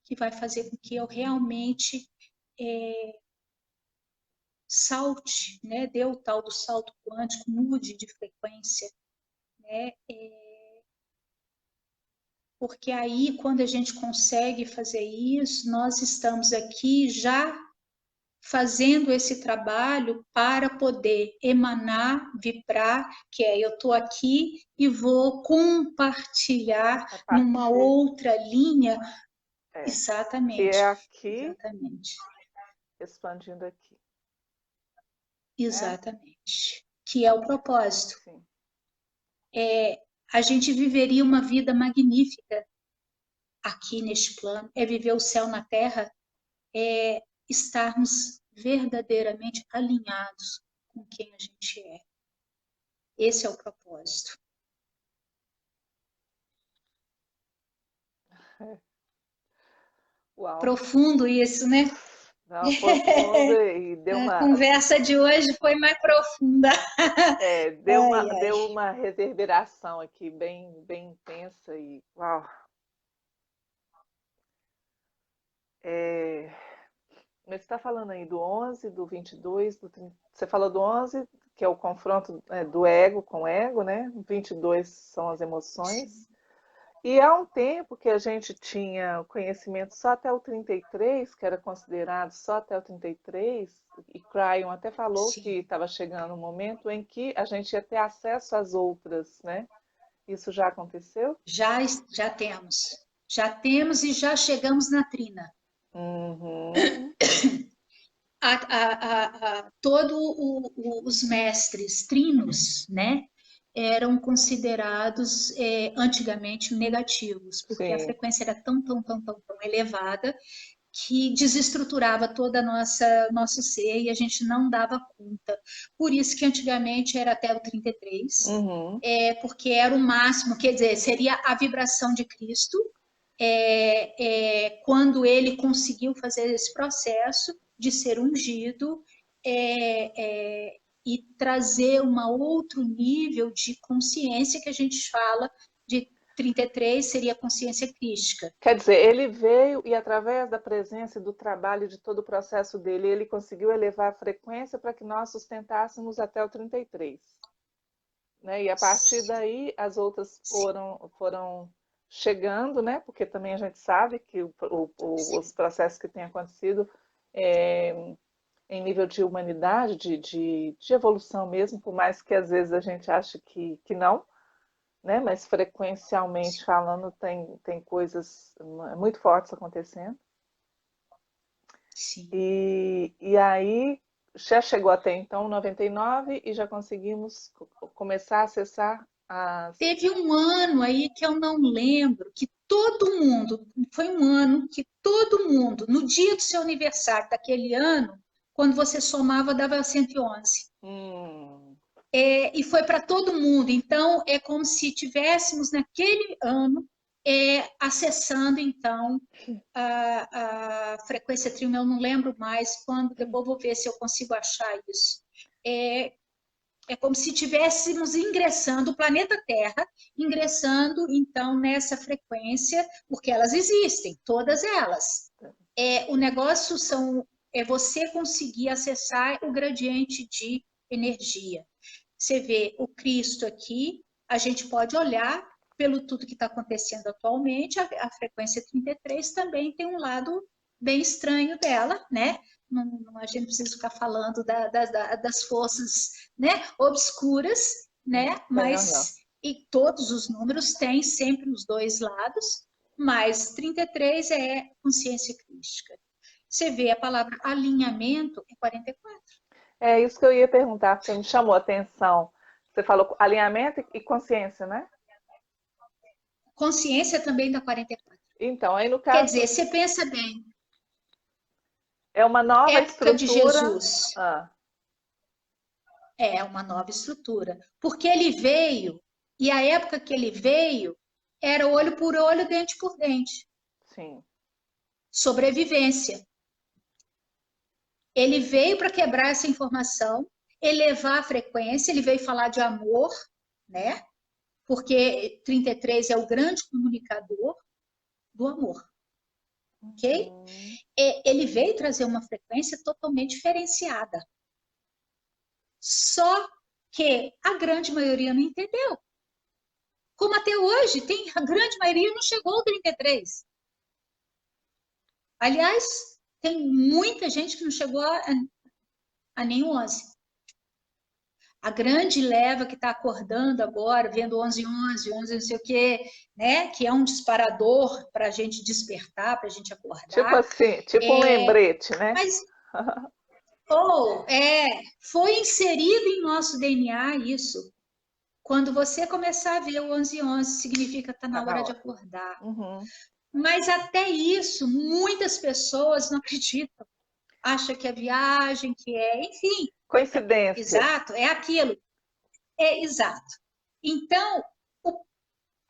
que vai fazer com que eu realmente salte, né? Dê o tal do salto quântico, mude de frequência, né? Porque aí, quando a gente consegue fazer isso, nós estamos aqui já fazendo esse trabalho para poder emanar, vibrar, que é eu estou aqui e vou compartilhar numa outra linha. Exatamente. Que é aqui, exatamente. Expandindo aqui. Exatamente. Que é o propósito. Sim. A gente viveria uma vida magnífica aqui neste plano, é viver o céu na terra, é estarmos verdadeiramente alinhados com quem a gente é. Esse é o propósito. Uau. Profundo isso, né? Não, profundo e deu uma... A conversa de hoje foi mais profunda. Deu uma reverberação aqui bem, bem intensa e uau. Mas você está falando aí do 11, do 22, do 30... Você falou do 11, que é o confronto do ego com o ego, né? O 22 são as emoções. Sim. E há um tempo que a gente tinha conhecimento só até o 33, que era considerado só até o 33, e Cryon até falou Sim. que estava chegando um momento em que a gente ia ter acesso às outras, né? Isso já aconteceu? Já temos. Já temos e já chegamos na trina. Uhum. Todos os mestres trinos, né, eram considerados antigamente negativos, porque Sim. a frequência era tão elevada que desestruturava toda nosso ser e a gente não dava conta. Por isso que antigamente era até o 33, Uhum. Porque era o máximo, quer dizer, seria a vibração de Cristo, quando ele conseguiu fazer esse processo de ser ungido e trazer um outro nível de consciência que a gente fala de 33 seria a consciência crística. Quer dizer, ele veio e através da presença e do trabalho de todo o processo dele, ele conseguiu elevar a frequência para que nós sustentássemos até o 33. Né? E a partir daí as outras foram chegando, né? Porque também a gente sabe que os processos que têm acontecido em nível de humanidade, de evolução mesmo, por mais que às vezes a gente ache que não, né? Mas frequencialmente falando tem coisas muito fortes acontecendo. Sim. E aí já chegou até então 99 e já conseguimos começar a acessar as... Teve um ano aí que eu não lembro, que todo mundo, foi um ano que todo mundo, no dia do seu aniversário daquele ano, quando você somava, dava 111. E foi para todo mundo. Então, é como se tivéssemos naquele ano acessando, então, a frequência triunfal. Eu não lembro mais quando, depois vou ver se eu consigo achar isso. É como se estivéssemos ingressando, o planeta Terra, ingressando, então, nessa frequência, porque elas existem, todas elas. O negócio é você conseguir acessar o gradiente de energia. Você vê o Cristo aqui, a gente pode olhar pelo tudo que está acontecendo atualmente, a frequência 33 também tem um lado bem estranho dela, né? A gente não precisa ficar falando das forças, né, obscuras, né? Mas e todos os números têm sempre os dois lados, mas 33 é consciência crística. Você vê a palavra alinhamento é 44. É isso que eu ia perguntar, porque me chamou a atenção. Você falou alinhamento e consciência, né? Consciência também dá 44. Então, aí no Quer caso... dizer, você pensa bem. É uma nova Época estrutura... de Jesus. É uma nova estrutura. Porque ele veio, e a época que ele veio, era olho por olho, dente por dente. Sim. Sobrevivência. Ele veio para quebrar essa informação, elevar a frequência, ele veio falar de amor, né? Porque 33 é o grande comunicador do amor. Ok? Ele veio trazer uma frequência totalmente diferenciada. Só que a grande maioria não entendeu. Como até hoje, a grande maioria não chegou ao 33. Aliás, tem muita gente que não chegou a nem 11. A grande leva que está acordando agora, vendo 11, não sei o quê, né? Que é um disparador para a gente despertar, para a gente acordar. Tipo assim, tipo um lembrete, né? Mas, foi inserido em nosso DNA isso. Quando você começar a ver o 11, significa que está na hora de acordar. Uhum. Mas até isso, muitas pessoas não acreditam. Acham que é viagem, enfim. Coincidência. Exato, é aquilo. É exato. Então,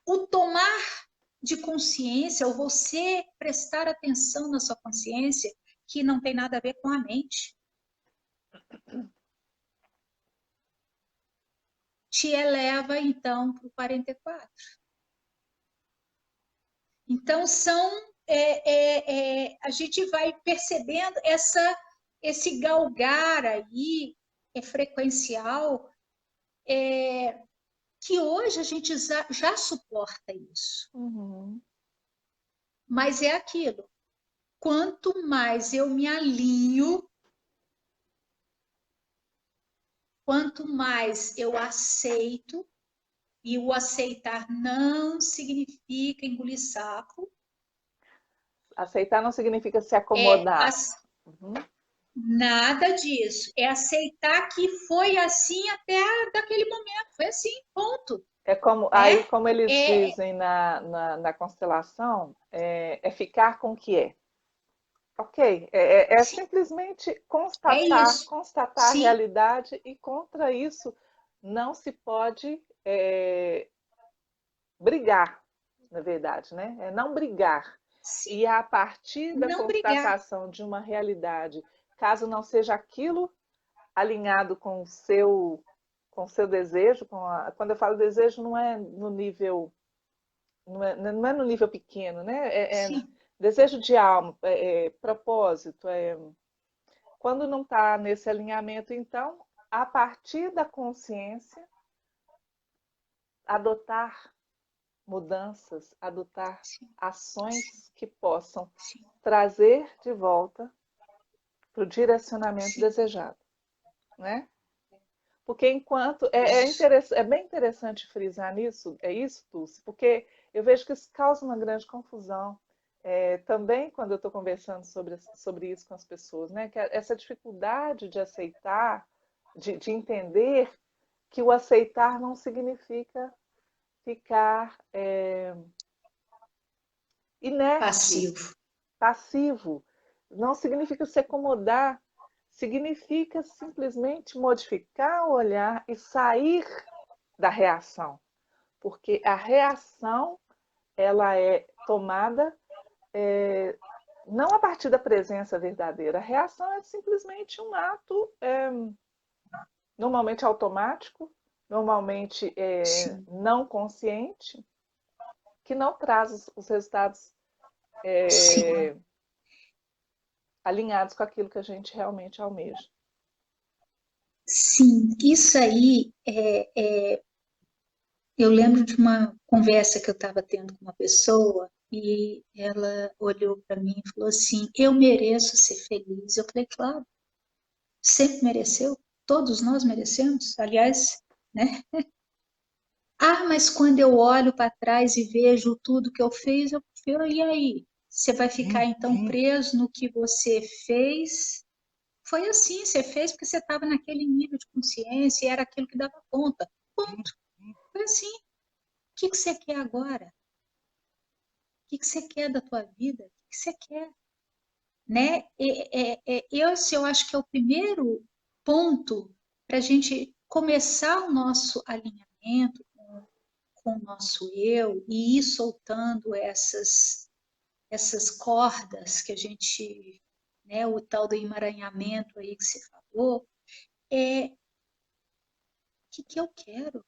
o tomar de consciência, ou você prestar atenção na sua consciência, que não tem nada a ver com a mente, te eleva, então, para o 44. Então, a gente vai percebendo esse galgar aí, frequencial, que hoje a gente já suporta isso. Uhum. Mas é aquilo. Quanto mais eu me alinho, quanto mais eu aceito, e o aceitar não significa engolir sapo. Aceitar não significa se acomodar. Nada disso. É aceitar que foi assim até daquele momento. Foi assim, ponto. É como, aí, como eles dizem na constelação, é ficar com o que é. Ok, simplesmente constatar a realidade, e contra isso não se pode brigar, na verdade, né? É não brigar. Sim. E a partir da constatação de uma realidade, caso não seja aquilo alinhado com o seu desejo, quando eu falo desejo, não é no nível, não é no nível pequeno, né? Desejo de alma, propósito. Quando não está nesse alinhamento, então, a partir da consciência, adotar mudanças, adotar ações que possam trazer de volta para o direcionamento desejado, né? Porque enquanto é bem interessante frisar nisso, isso, Dulce, porque eu vejo que isso causa uma grande confusão. Também quando eu estou conversando sobre isso com as pessoas, né? Que essa dificuldade de aceitar, de entender que o aceitar não significa ficar inerte, passivo. Não significa se acomodar, significa simplesmente modificar o olhar e sair da reação. Porque a reação ela é tomada não a partir da presença verdadeira. A reação é simplesmente um ato normalmente automático, normalmente não consciente, que não traz os resultados alinhados com aquilo que a gente realmente almeja. Sim, isso aí eu lembro de uma conversa que eu estava tendo com uma pessoa e ela olhou para mim e falou assim: eu mereço ser feliz. Eu falei, claro, sempre mereceu, todos nós merecemos, aliás, né? Ah, mas quando eu olho para trás e vejo tudo que eu fiz, eu falo, e aí? Você vai ficar então preso no que você fez? Foi assim, você fez porque você estava naquele nível de consciência e era aquilo que dava conta. Ponto. Foi assim. O que você quer agora? O que você quer da tua vida? O que você quer? Né? Eu acho que é o primeiro ponto para a gente começar o nosso alinhamento com o nosso eu e ir soltando essas cordas que a gente, né, o tal do emaranhamento aí que você falou, o que eu quero?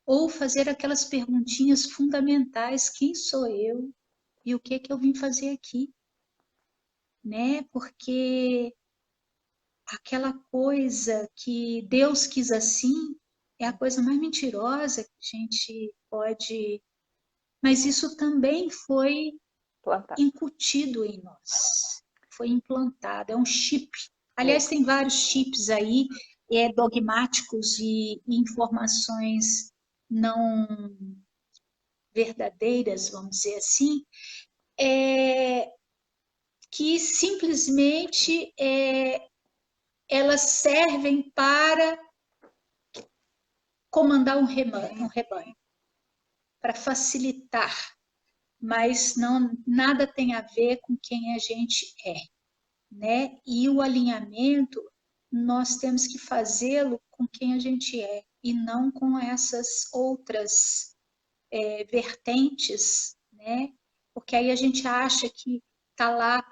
Ou fazer aquelas perguntinhas fundamentais: quem sou eu e o que eu vim fazer aqui? Né? Porque aquela coisa que Deus quis assim é a coisa mais mentirosa que a gente pode. Mas isso também foi Plantar. incutido em nós, foi implantado, é um chip. Aliás, tem vários chips aí, dogmáticos e informações não verdadeiras, vamos dizer assim, que simplesmente elas servem para comandar um rebanho, para facilitar, mas não nada tem a ver com quem a gente é, né? E o alinhamento nós temos que fazê-lo com quem a gente é e não com essas outras vertentes, né? Porque aí a gente acha que tá lá,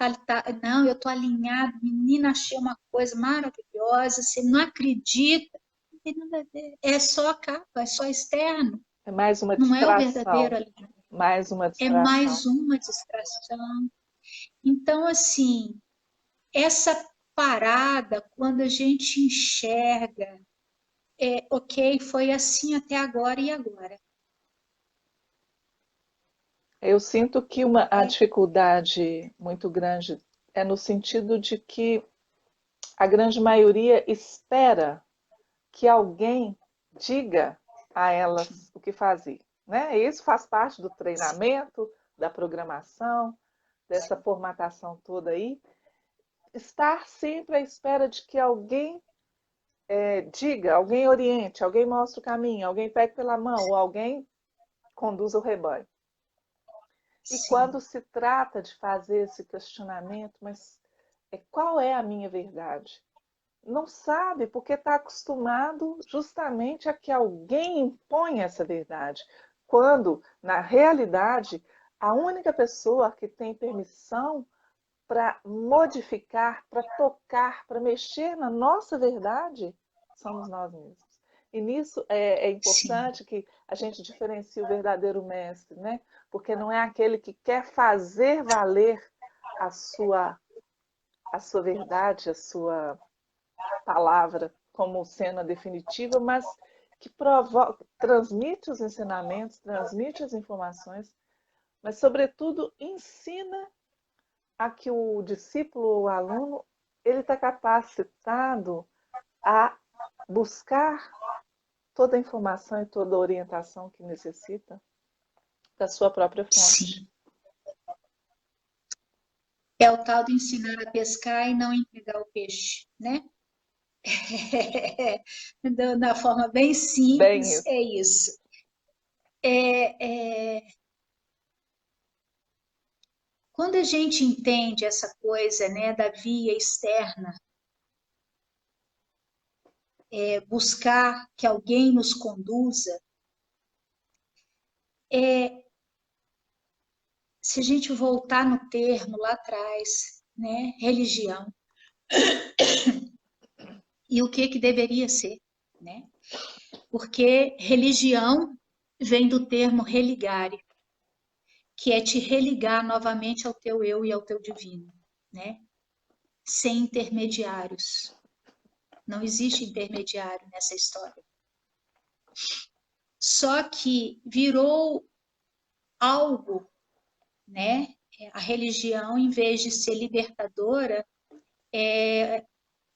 não, eu tô alinhado, menina, achei uma coisa maravilhosa, você não acredita, não tem nada a ver, é só a capa, é só externo, É mais uma não é o verdadeiro distração. alinhamento, Mais uma é distração. mais uma distração. Então, assim, essa parada, quando a gente enxerga, ok, foi assim até agora e agora. Eu sinto que a dificuldade muito grande é no sentido de que a grande maioria espera que alguém diga a elas o que fazer, né? Isso faz parte do treinamento, da programação, dessa formatação toda aí. Estar sempre à espera de que alguém diga, alguém oriente, alguém mostre o caminho, alguém pegue pela mão, ou alguém conduza o rebanho. E Sim, quando se trata de fazer esse questionamento, mas qual é a minha verdade? Não sabe porque está acostumado justamente a que alguém imponha essa verdade. Quando, na realidade, a única pessoa que tem permissão para modificar, para tocar, para mexer na nossa verdade, somos nós mesmos. E nisso é sim, importante que a gente diferencie o verdadeiro mestre, né? Porque não é aquele que quer fazer valer a sua, a sua verdade, a sua palavra como sendo a definitiva, mas que transmite os ensinamentos, transmite as informações, mas, sobretudo, ensina a que o discípulo, o aluno, ele está capacitado a buscar toda a informação e toda a orientação que necessita da sua própria fonte. sim. É o tal de ensinar a pescar e não entregar o peixe, né? Da forma bem Bem simples, isso. é isso. É, é, quando a gente entende essa coisa, né, da via externa, buscar que alguém nos conduza, se a gente voltar no termo lá atrás, né, religião, e o que deveria ser, né? Porque religião vem do termo religare, que é te religar novamente ao teu eu e ao teu divino, né? Sem intermediários. Não existe intermediário nessa história. Só que virou algo, né? A religião, em vez de ser libertadora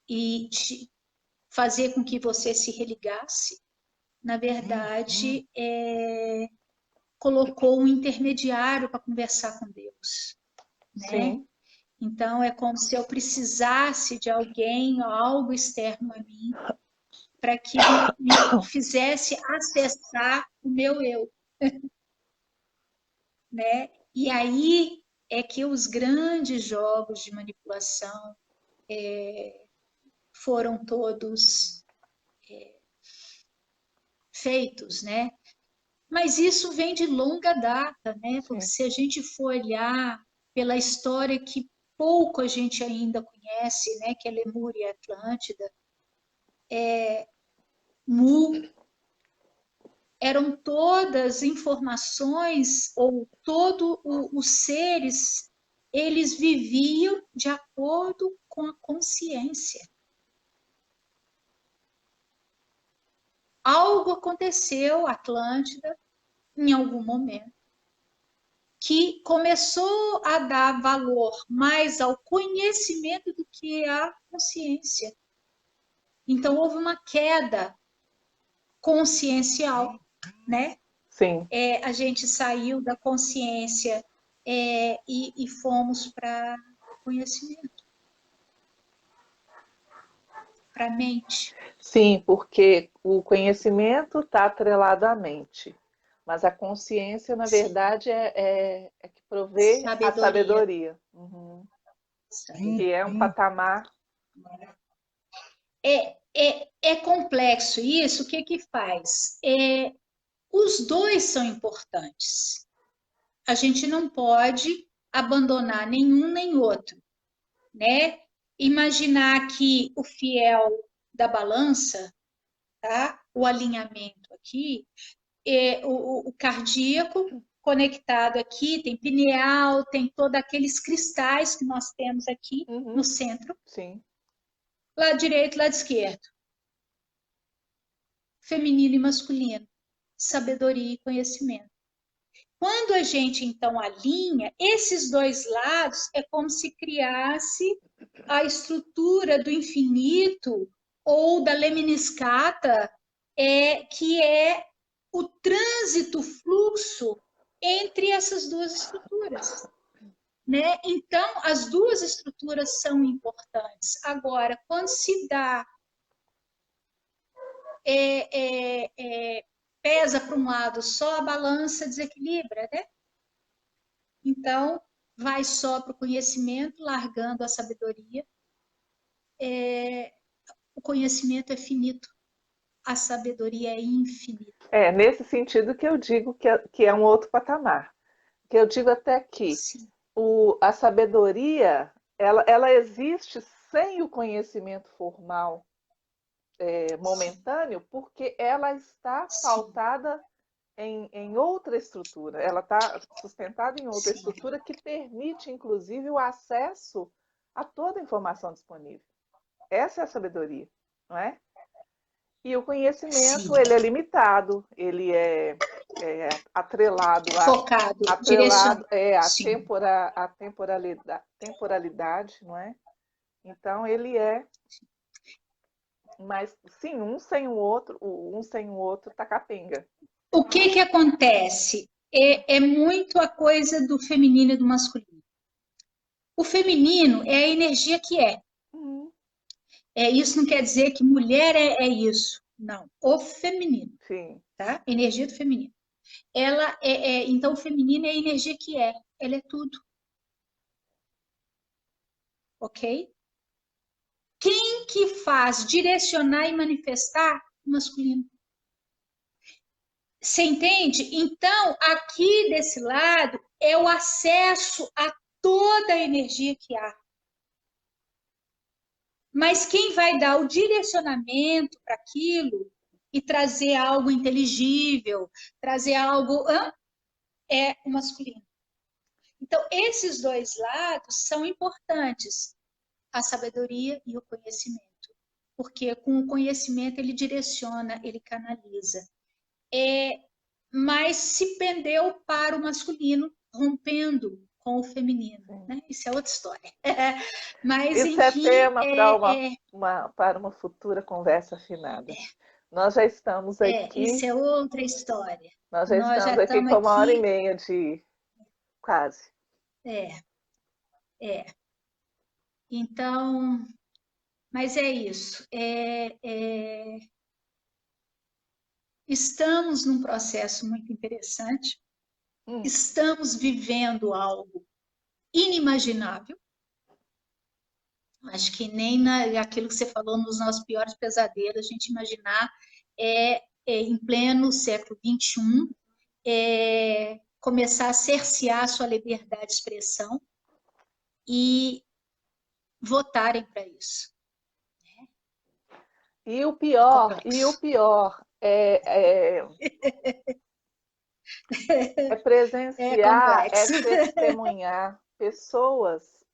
e fazer com que você se religasse, na verdade, colocou um intermediário para conversar com Deus, né? Sim. Então, é como se eu precisasse de alguém, algo externo a mim, para que me fizesse acessar o meu eu, né? E aí é que os grandes jogos de manipulação foram todos feitos, né? Mas isso vem de longa data, né? Porque se a gente for olhar pela história que pouco a gente ainda conhece, né? Que é Lemúria e Atlântida, Mu, eram todas informações, ou todos os seres, eles viviam de acordo com a consciência. Algo aconteceu, Atlântida, em algum momento, que começou a dar valor mais ao conhecimento do que à consciência. Então, houve uma queda consciencial, né? Sim. A gente saiu da consciência e fomos para o conhecimento, para a mente. Sim, porque o conhecimento está atrelado à mente, mas a consciência, na verdade, é que provê a sabedoria. Uhum. Que é um patamar. É complexo isso, o que faz? Os dois são importantes. A gente não pode abandonar nenhum nem outro, né? Imaginar que o fiel da balança, tá? O alinhamento aqui, o cardíaco conectado aqui, tem pineal, tem todos aqueles cristais que nós temos aqui no centro. Sim. Lado direito, lado esquerdo. Feminino e masculino. Sabedoria e conhecimento. Quando a gente, então, alinha, esses dois lados é como se criasse a estrutura do infinito ou da lemniscata, que é o trânsito, fluxo entre essas duas estruturas. Né? Então, as duas estruturas são importantes. Agora, quando se dá pesa para um lado só, a balança desequilibra, né? Então, vai só para o conhecimento, largando a sabedoria. O conhecimento é finito, a sabedoria é infinita. É nesse sentido que eu digo que é um outro patamar. Que eu digo até que a sabedoria, ela existe sem o conhecimento formal momentâneo, porque ela está pautada em outra estrutura. Ela está sustentada em outra estrutura que permite, inclusive, o acesso a toda a informação disponível. Essa é a sabedoria, não é? E o conhecimento, ele é limitado, ele é atrelado focado, atrelado à temporalidade, não é? Então, ele é... Mas, sim, um sem o outro tá capenga. O que acontece? É muito a coisa do feminino e do masculino. O feminino é a energia que é. Isso não quer dizer que mulher é isso. Não. O feminino. Sim. Tá? Energia do feminino. Ela então, o feminino é a energia que é. Ela é tudo. Ok? Quem que faz direcionar e manifestar? O masculino. Você entende? Então, aqui desse lado, é o acesso a toda a energia que há. Mas quem vai dar o direcionamento para aquilo e trazer algo inteligível, trazer algo é o masculino. Então, esses dois lados são importantes, a sabedoria e o conhecimento. Porque com o conhecimento ele direciona, ele canaliza. Mas se pendeu para o masculino, rompendo com o feminino. Né? Isso é outra história. Mas, isso enfim, é tema para uma futura conversa afinada. Nós já estamos aqui. Isso é outra história. Nós já estamos aqui com 1h30 de quase. Então, mas é isso. Estamos num processo muito interessante. Estamos vivendo algo inimaginável. Acho que nem aquilo que você falou nos nossos piores pesadelos, a gente imaginar em pleno século XXI, começar a cercear a sua liberdade de expressão e votarem para isso. E o pior é presenciar, é testemunhar pessoas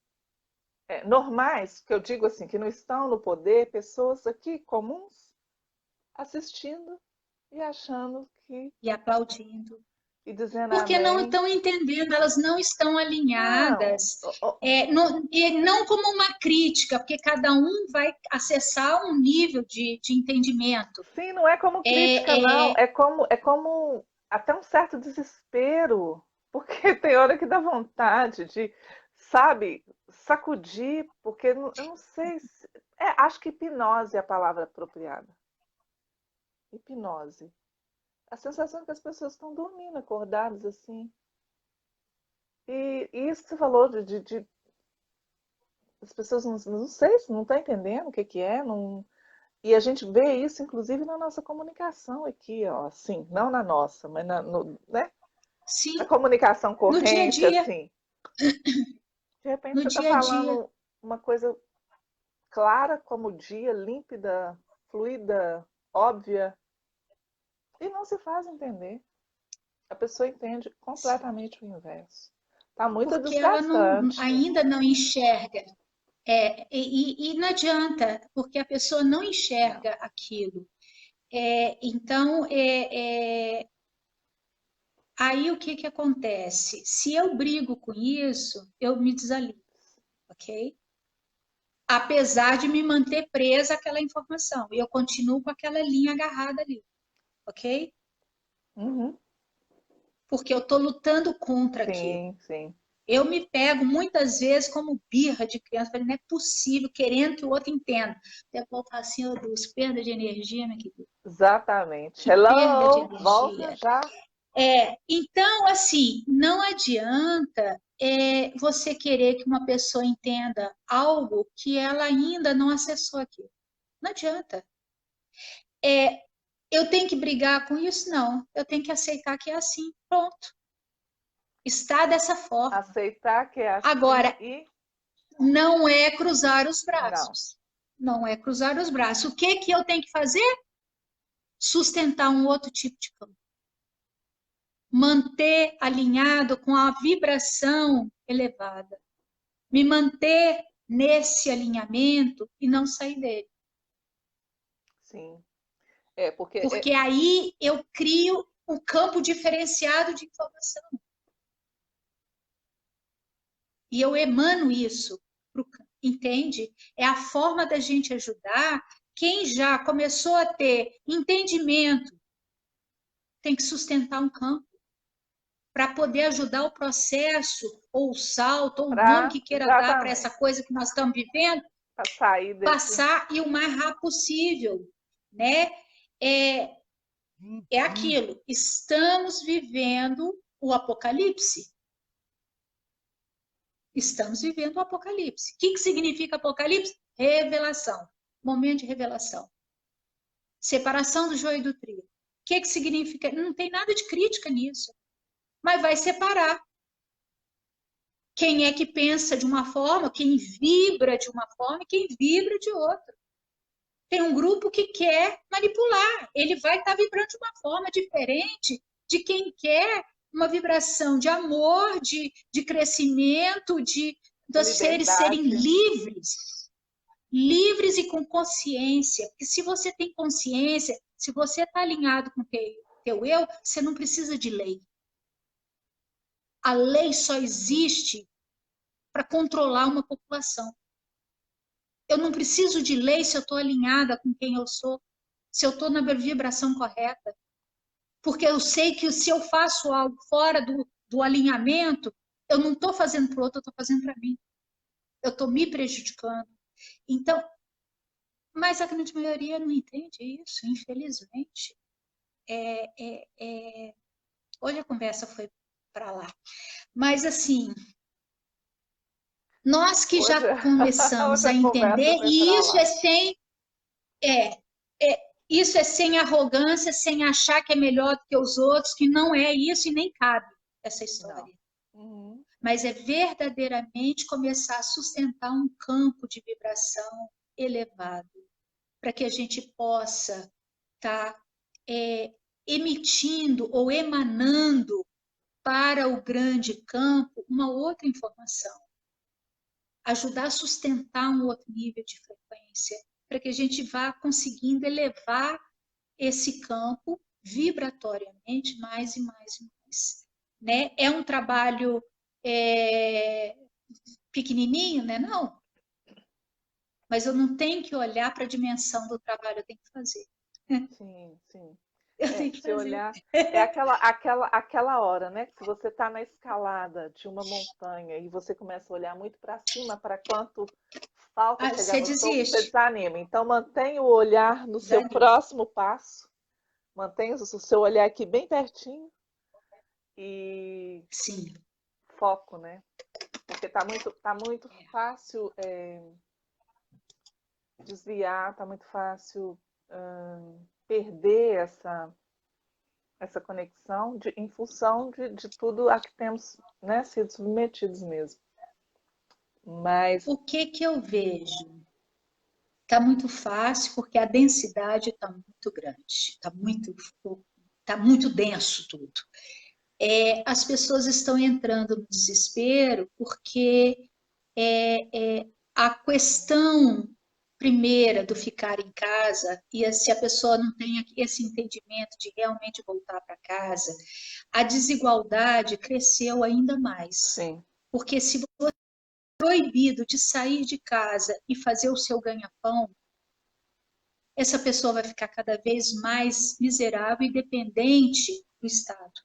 normais, que eu digo assim, que não estão no poder, pessoas aqui comuns, assistindo e achando que... E aplaudindo. E dizendo porque amém. Não estão entendendo, elas não estão alinhadas. Não como uma crítica, porque cada um vai acessar um nível de entendimento. Sim, não é como crítica, não. É como até um certo desespero, porque tem hora que dá vontade de, sabe, sacudir, porque eu não sei se... acho que hipnose é a palavra apropriada. Hipnose. A sensação é que as pessoas estão dormindo, acordadas assim. E isso que você falou de as pessoas não sei, não estão entendendo o que é. Não... E a gente vê isso, inclusive, na nossa comunicação aqui, ó, assim, não na nossa, mas né? Sim. Na comunicação corrente, no dia a dia. assim. De repente você está falando uma coisa clara como o dia, límpida, fluida, óbvia, e não se faz entender. A pessoa entende completamente o inverso. Está muito desgastante. Porque ela ainda não enxerga. E não adianta, porque a pessoa não enxerga aquilo. Então, aí o que acontece? Se eu brigo com isso, eu me desalinho, ok? Apesar de me manter presa àquela informação, e eu continuo com aquela linha agarrada ali, ok? Uhum. Porque eu estou lutando contra aquilo. Sim. Eu me pego muitas vezes como birra de criança, falei, não é possível, querendo que o outro entenda. Até eu falo assim, ô Deus, perda de energia, minha querida. Exatamente. Que perda de energia. Volta já. Então, assim, não adianta você querer que uma pessoa entenda algo que ela ainda não acessou aqui. Não adianta. Eu tenho que brigar com isso? Não. Eu tenho que aceitar que é assim. Pronto. Está dessa forma. Aceitar que é assim. Agora, não é cruzar os braços. Não é cruzar os braços. O que eu tenho que fazer? Sustentar um outro tipo de campo. Manter alinhado com a vibração elevada. Me manter nesse alinhamento e não sair dele. Sim. Porque aí eu crio um campo diferenciado de informação. E eu emano isso, entende? É a forma da gente ajudar quem já começou a ter entendimento, tem que sustentar um campo para poder ajudar o processo, ou o salto, ou o nome que queira dar para essa coisa que nós estamos vivendo, passar e o mais rápido possível, né? É aquilo, estamos vivendo o apocalipse. Estamos vivendo o apocalipse. O que significa apocalipse? Revelação. Momento de revelação. Separação do joio e do trigo. O que significa? Não tem nada de crítica nisso. Mas vai separar. quem é que pensa de uma forma, quem vibra de uma forma e quem vibra de outra. Tem um grupo que quer manipular, ele vai estar vibrando de uma forma diferente de quem quer uma vibração de amor, de crescimento, dos seres serem livres e com consciência. Porque se você tem consciência, se você está alinhado com o teu eu, você não precisa de lei. A lei só existe para controlar uma população. Eu não preciso de lei se eu estou alinhada com quem eu sou, se eu estou na vibração correta. Porque eu sei que se eu faço algo fora do alinhamento, eu não estou fazendo para o outro, eu estou fazendo para mim. Eu estou me prejudicando. Então, mas a grande maioria não entende isso, infelizmente. Hoje a conversa foi para lá. Mas, assim, nós que já começamos a entender, e isso isso é sem arrogância, sem achar que é melhor do que os outros, que não é isso e nem cabe essa história. Mas é verdadeiramente começar a sustentar um campo de vibração elevado, para que a gente possa estar emitindo ou emanando para o grande campo uma outra informação. Ajudar a sustentar um outro nível de frequência, para que a gente vá conseguindo elevar esse campo vibratoriamente mais e mais e mais. Né? É um trabalho pequenininho, né? Não. Mas eu não tenho que olhar para a dimensão do trabalho, eu tenho que fazer. Sim, sim. Eu tenho que se fazer. Olhar, é aquela hora, né? Que se você está na escalada de uma montanha e você começa a olhar muito para cima, para quanto falta chegar no topo, você desanima. Então, mantenha o olhar no seu próximo passo, mantenha o seu olhar aqui bem pertinho e foco, né? Porque tá muito fácil desviar, tá muito fácil perder essa conexão em função de tudo a que temos, né, sido submetidos mesmo. Mas o que eu vejo? Está muito fácil porque a densidade está muito grande, está muito denso tudo. As pessoas estão entrando no desespero porque a questão primeira do ficar em casa, e se a pessoa não tem esse entendimento de realmente voltar para casa, a desigualdade cresceu ainda mais. Sim. Porque se você é proibido de sair de casa e fazer o seu ganha-pão, essa pessoa vai ficar cada vez mais miserável e dependente do Estado.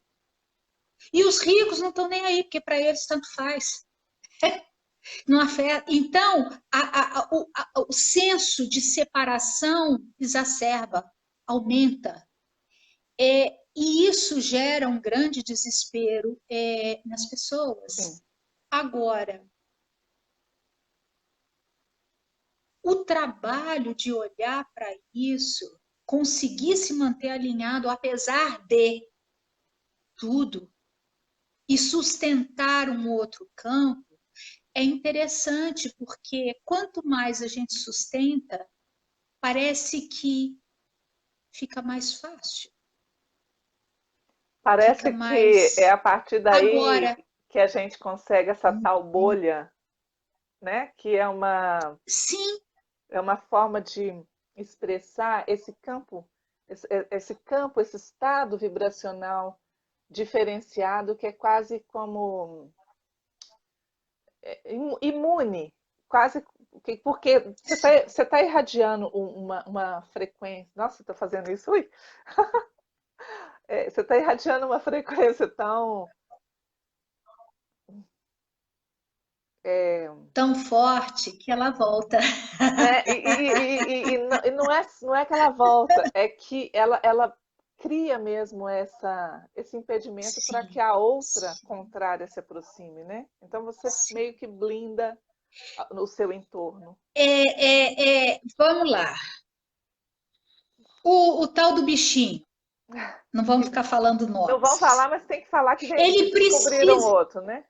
E os ricos não estão nem aí, porque para eles tanto faz. Não afeta. Então, o senso de separação exacerba, aumenta. E isso gera um grande desespero nas pessoas. Sim. Agora, o trabalho de olhar para isso, conseguir se manter alinhado, apesar de tudo, e sustentar um outro campo, é interessante, porque quanto mais a gente sustenta, parece que fica mais fácil. Parece que é a partir daí agora, que a gente consegue essa tal bolha, né? Que é uma forma de expressar esse campo, esse estado vibracional diferenciado, que é quase como imune, quase porque você tá irradiando uma frequência. Nossa, estou fazendo isso? Ui! Você está irradiando uma frequência tão forte que ela volta. E não é que ela volta, é que ela cria mesmo esse impedimento para que a outra contrária se aproxime, né? Então você meio que blinda no seu entorno. Vamos lá. O tal do bichinho. Não vamos ficar falando nomes. Não vamos falar, mas tem que falar que ele descobriram outro, né?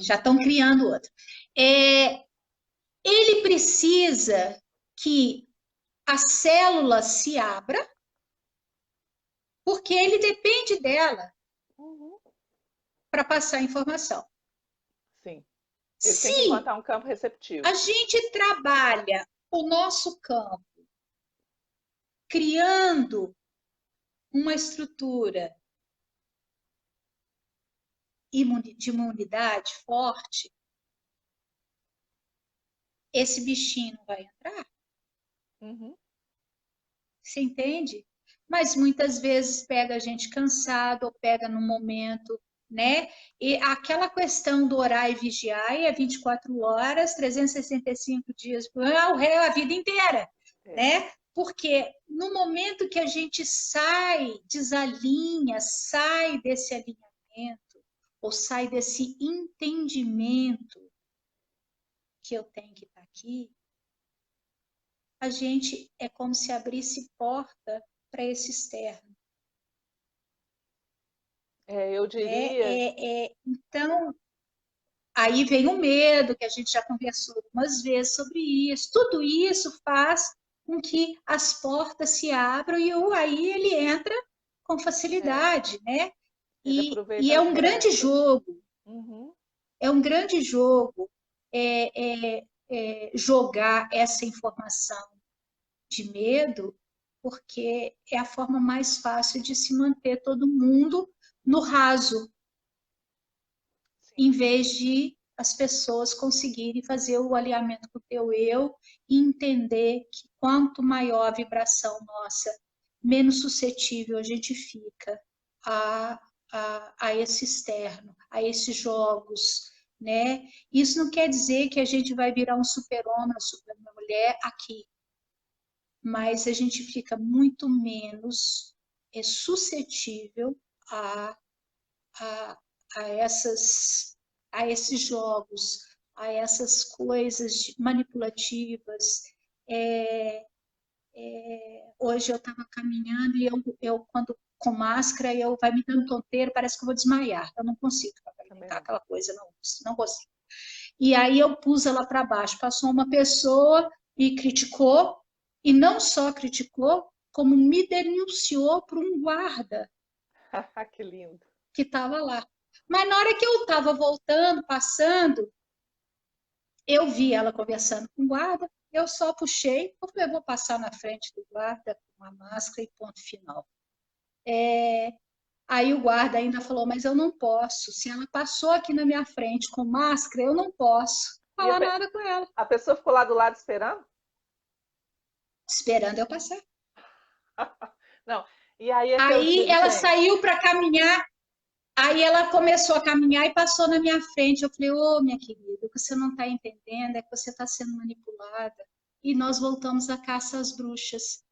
Já estão criando outro. Ele precisa que a célula se abra, porque ele depende dela para passar a informação. Sim. Ele tem que Se encontrar um campo receptivo. a gente trabalha o nosso campo criando uma estrutura de imunidade forte, esse bichinho não vai entrar. Você entende? Mas muitas vezes pega a gente cansado ou pega no momento, né? E aquela questão do orar e vigiar é 24 horas, 365 dias, a vida inteira, né? Porque no momento que a gente sai, desalinha, sai desse alinhamento, ou sai desse entendimento que eu tenho que estar aqui, a gente é como se abrisse porta para esse externo. Eu diria. Então, aí vem o medo, que a gente já conversou algumas vezes sobre isso. Tudo isso faz com que as portas se abram e aí ele entra com facilidade, né? E é um grande jogo. É um grande jogo jogar essa informação de medo, porque é a forma mais fácil de se manter todo mundo no raso, em vez de as pessoas conseguirem fazer o alinhamento com o teu eu e entender que quanto maior a vibração nossa, menos suscetível a gente fica a esse externo, a esses jogos, né? Isso não quer dizer que a gente vai virar um super-homem, super mulher aqui, mas a gente fica muito menos suscetível a, a, a esses jogos, a essas coisas manipulativas. Hoje eu estava caminhando e eu quando com máscara, vai me dando tonteira, parece que eu vou desmaiar. Eu não consigo alimentar aquela coisa, não consigo. E aí eu pus ela para baixo. Passou uma pessoa e criticou, e não só criticou, como me denunciou para um guarda. Que lindo. Que estava lá. Mas na hora que eu estava voltando, passando, eu vi ela conversando com o guarda, eu só puxei, eu vou passar na frente do guarda com a máscara e ponto final. Aí o guarda ainda falou, mas eu não posso. Se ela passou aqui na minha frente com máscara, eu não posso falar nada com ela. A pessoa ficou lá do lado esperando? Esperando eu passar. Não. E aí ela saiu para caminhar, aí ela começou a caminhar e passou na minha frente. Eu falei, minha querida, o que você não está entendendo é que você está sendo manipulada. E nós voltamos à caça às bruxas,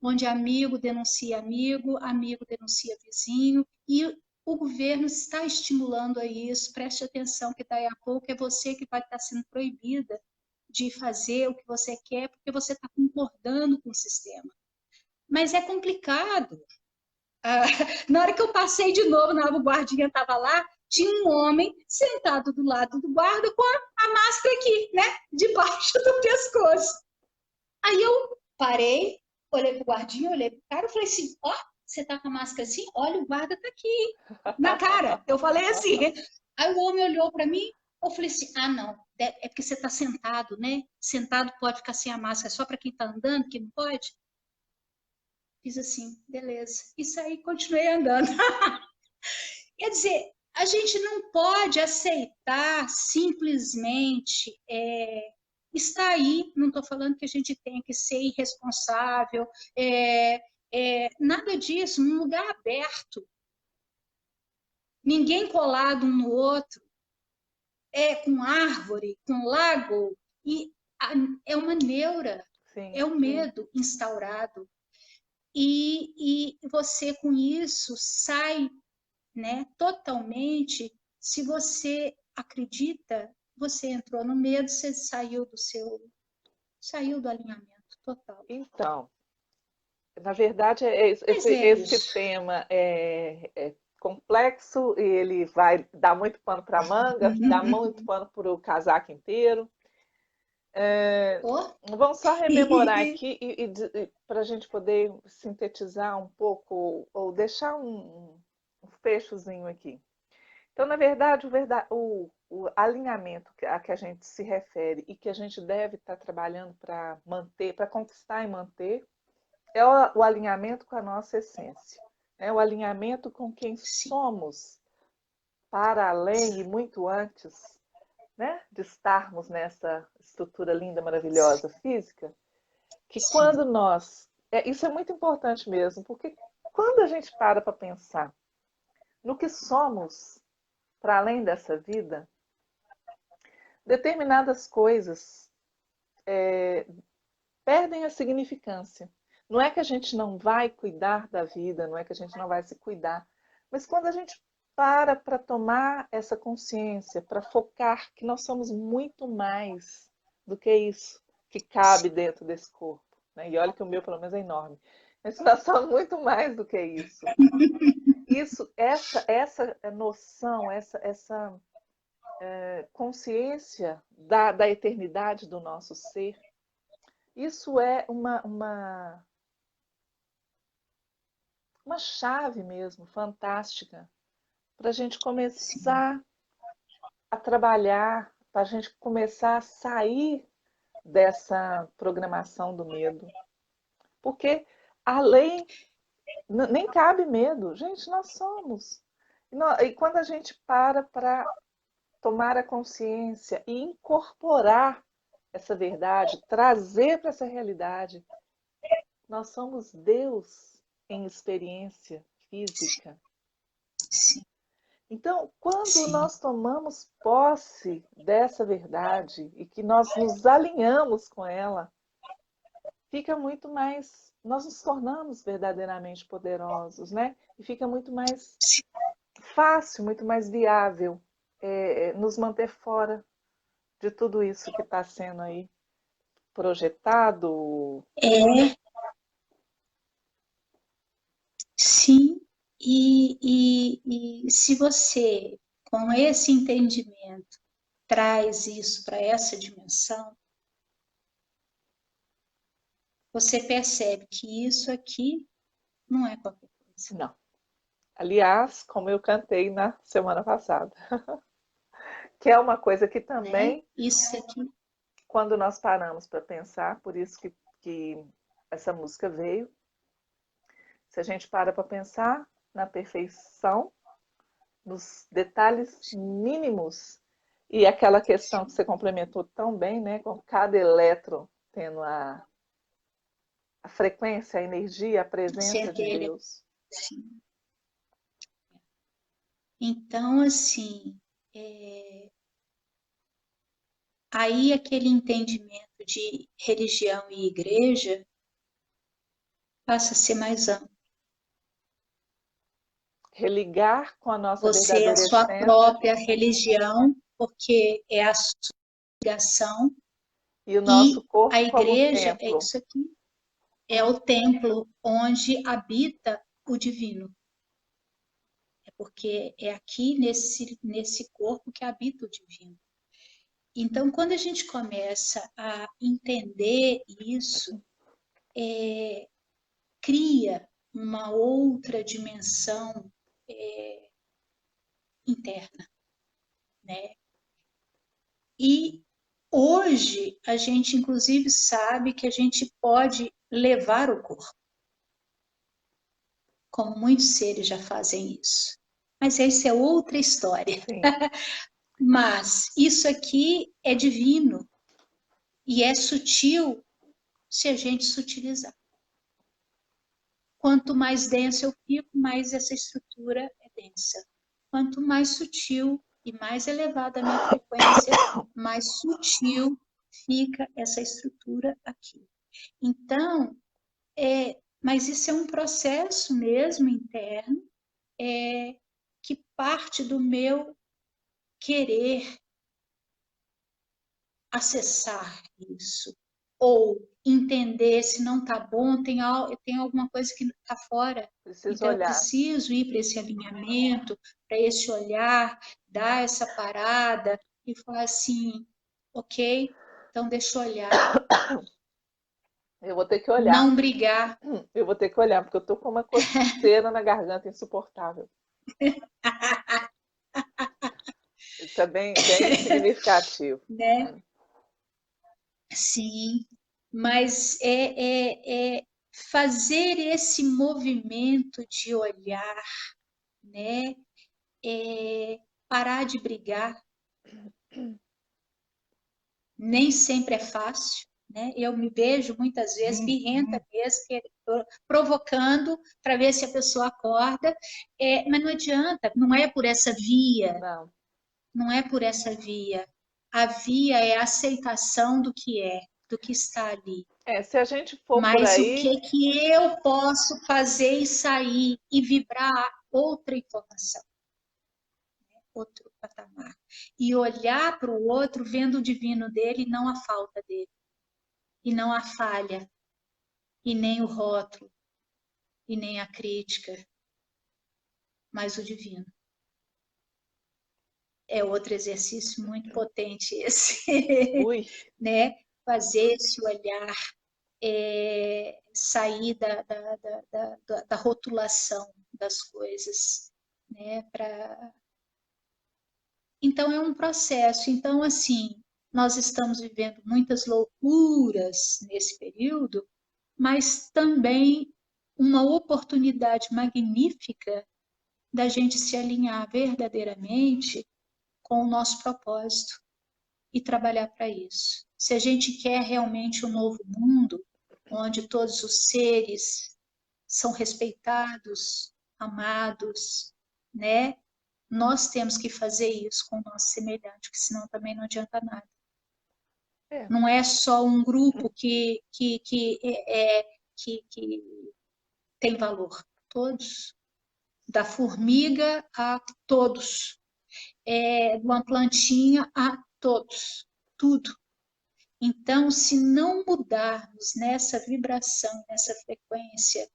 onde amigo denuncia amigo, amigo denuncia vizinho, e o governo está estimulando a isso. Preste atenção que daí a pouco é você que vai estar sendo proibida de fazer o que você quer, porque você está concordando com o sistema. Mas é complicado. Na hora que eu passei de novo, o guardinha estava lá, tinha um homem sentado do lado do guarda com a máscara aqui, né? Debaixo do pescoço. Aí eu parei, olhei pro guardinha, olhei pro cara e falei assim, você tá com a máscara assim? Olha, o guarda tá aqui, na cara. Eu falei assim. Aí o homem olhou para mim, eu falei assim, não, é porque você tá sentado, né? Sentado pode ficar sem a máscara, só para quem tá andando, que não pode? Fiz assim, beleza. E saí, continuei andando. Quer dizer, a gente não pode aceitar simplesmente estar aí. Não estou falando que a gente tem que ser irresponsável, nada disso, num lugar aberto. Ninguém colado um no outro, com árvore, com lago, e é uma neura, é um medo instaurado. E você com isso sai, né, totalmente. Se você acredita, você entrou no medo, você saiu do alinhamento total. Então, na verdade, esse tema complexo e ele vai dar muito pano para a manga, dá muito pano para o casaco inteiro. Vamos só rememorar aqui para a gente poder sintetizar um pouco ou deixar um fechozinho aqui. Então, na verdade, o alinhamento a que a gente se refere e que a gente deve estar trabalhando para manter, para conquistar e manter, é o alinhamento com a nossa essência, né? O alinhamento com quem somos, para além e muito antes, né, de estarmos nessa estrutura linda, maravilhosa física, que quando nós... isso é muito importante mesmo, porque quando a gente para pensar no que somos para além dessa vida, determinadas coisas perdem a significância. Não é que a gente não vai cuidar da vida, não é que a gente não vai se cuidar, mas quando a gente para tomar essa consciência, para focar que nós somos muito mais do que isso que cabe dentro desse corpo, né? E olha que o meu, pelo menos, é enorme. Mas nós somos muito mais do que isso. Essa noção, essa consciência da eternidade do nosso ser, isso é uma chave mesmo, fantástica, para a gente começar a trabalhar, para a gente começar a sair dessa programação do medo. Porque além, nem cabe medo, gente, nós somos. E quando a gente para tomar a consciência e incorporar essa verdade, trazer para essa realidade, nós somos Deus em experiência física. Então, quando nós tomamos posse dessa verdade e que nós nos alinhamos com ela, fica muito mais... Nós nos tornamos verdadeiramente poderosos, né? E fica muito mais fácil, muito mais viável nos manter fora de tudo isso que está sendo aí projetado. Sim, e se você, com esse entendimento, traz isso para essa dimensão, você percebe que isso aqui não é qualquer coisa. Não. Aliás, como eu cantei na semana passada, que é uma coisa que também, isso aqui, quando nós paramos para pensar, por isso que essa música veio, se a gente para pensar na perfeição, nos detalhes mínimos, e aquela questão que você complementou tão bem, né, com cada elétron tendo a frequência, a energia, a presença de Deus. Sim. Então, assim, aí aquele entendimento de religião e igreja passa a ser mais amplo. Religar com a nossa Você é a sua própria religião, porque é a sua ligação. E o nosso corpo a igreja como templo. É isso aqui. É o templo onde habita o divino. É porque é aqui nesse corpo que habita o divino. Então, quando a gente começa a entender isso, cria uma outra dimensão interna, né? E hoje a gente inclusive sabe que a gente pode levar o corpo, como muitos seres já fazem isso. Mas essa é outra história. Mas isso aqui é divino e é sutil se a gente sutilizar. Quanto mais denso eu fico, mais essa estrutura é densa. Quanto mais sutil e mais elevada a minha frequência, mais sutil fica essa estrutura aqui. Então, mas isso é um processo mesmo interno, que parte do meu querer acessar isso, ou entender se não está bom, tem alguma coisa que está fora. Preciso então, olhar. eu preciso ir para esse alinhamento, para esse olhar, dar essa parada e falar assim, ok, então deixa eu olhar. Eu vou ter que olhar. Não brigar. Eu vou ter que olhar, porque eu tô com uma coceira na garganta insuportável. Isso é bem, bem significativo. Né? Sim, mas é fazer esse movimento de olhar, né? Parar de brigar. Nem sempre é fácil, né? Eu me vejo muitas vezes birrenta mesmo, provocando para ver se a pessoa acorda, mas não adianta, não é por essa via, não é por essa via. A via é a aceitação do que é, do que está ali. Se a gente for por Mas aí... o que eu posso fazer e sair e vibrar outra informação, outro patamar. E olhar para o outro vendo o divino dele e não a falta dele. E não a falha, e nem o rótulo, e nem a crítica, mas o divino. É outro exercício muito potente esse, né? Fazer esse olhar, sair da rotulação das coisas, né? Então, é um processo. Então, assim, nós estamos vivendo muitas loucuras nesse período, mas também uma oportunidade magnífica da gente se alinhar verdadeiramente com o nosso propósito e trabalhar para isso. Se a gente quer realmente um novo mundo, onde todos os seres são respeitados, amados, né? Nós temos que fazer isso com o nosso semelhante, porque senão também não adianta nada. Não é só um grupo que tem valor. Todos. Da formiga a todos. De uma plantinha a todos. Tudo. Então, se não mudarmos nessa vibração, nessa frequência,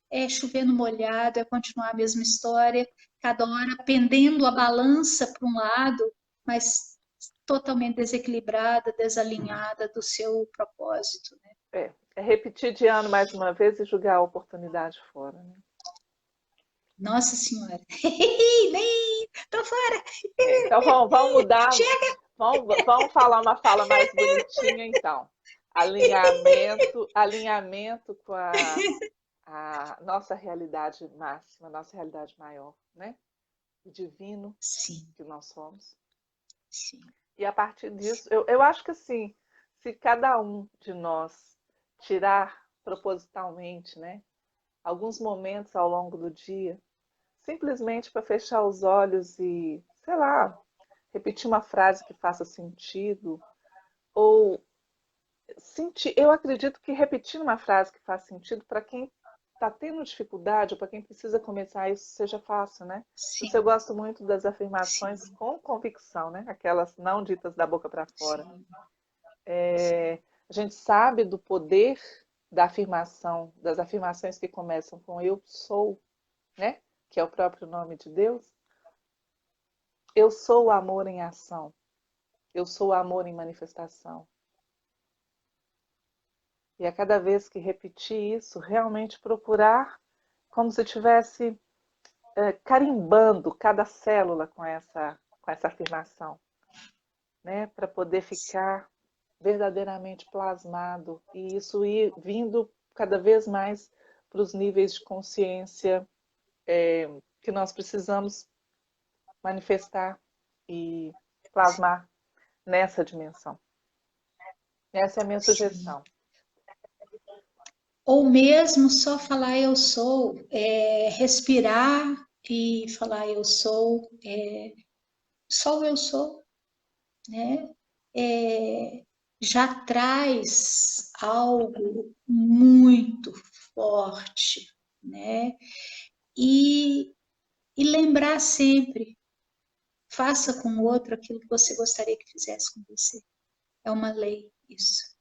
é chover no molhado, é continuar a mesma história, cada hora pendendo a balança para um lado, mas totalmente desequilibrada, desalinhada do seu propósito. Né? É repetir de ano mais uma vez e jogar a oportunidade fora. Né? Nossa Senhora! Nem! Tô fora! Então vamos mudar. Chega! Vamos falar uma fala mais bonitinha, então. Alinhamento com a nossa realidade máxima, nossa realidade maior, né? O divino. Sim. Que nós somos. Sim. E a partir disso, eu acho que assim, se cada um de nós tirar propositalmente, né, alguns momentos ao longo do dia, simplesmente para fechar os olhos e, sei lá, repetir uma frase que faça sentido, ou sentir. Eu acredito que repetir uma frase que faz sentido para quem está tendo dificuldade, ou para quem precisa começar isso, seja fácil, né? Sim. Isso eu gosto muito das afirmações Sim. com convicção, né? Aquelas não ditas da boca para fora. A gente sabe do poder da afirmação, das afirmações que começam com eu sou, né? Que é o próprio nome de Deus. Eu sou o amor em ação. Eu sou o amor em manifestação. E a cada vez que repetir isso, realmente procurar como se estivesse carimbando cada célula com essa afirmação, né? Para poder ficar verdadeiramente plasmado e isso ir vindo cada vez mais para os níveis de consciência que nós precisamos manifestar e plasmar nessa dimensão. Essa é a minha sugestão. Ou mesmo só falar eu sou, respirar e falar eu sou, só o eu sou, né? Já traz algo muito forte, né? E lembrar sempre, faça com o outro aquilo que você gostaria que fizesse com você. É uma lei isso.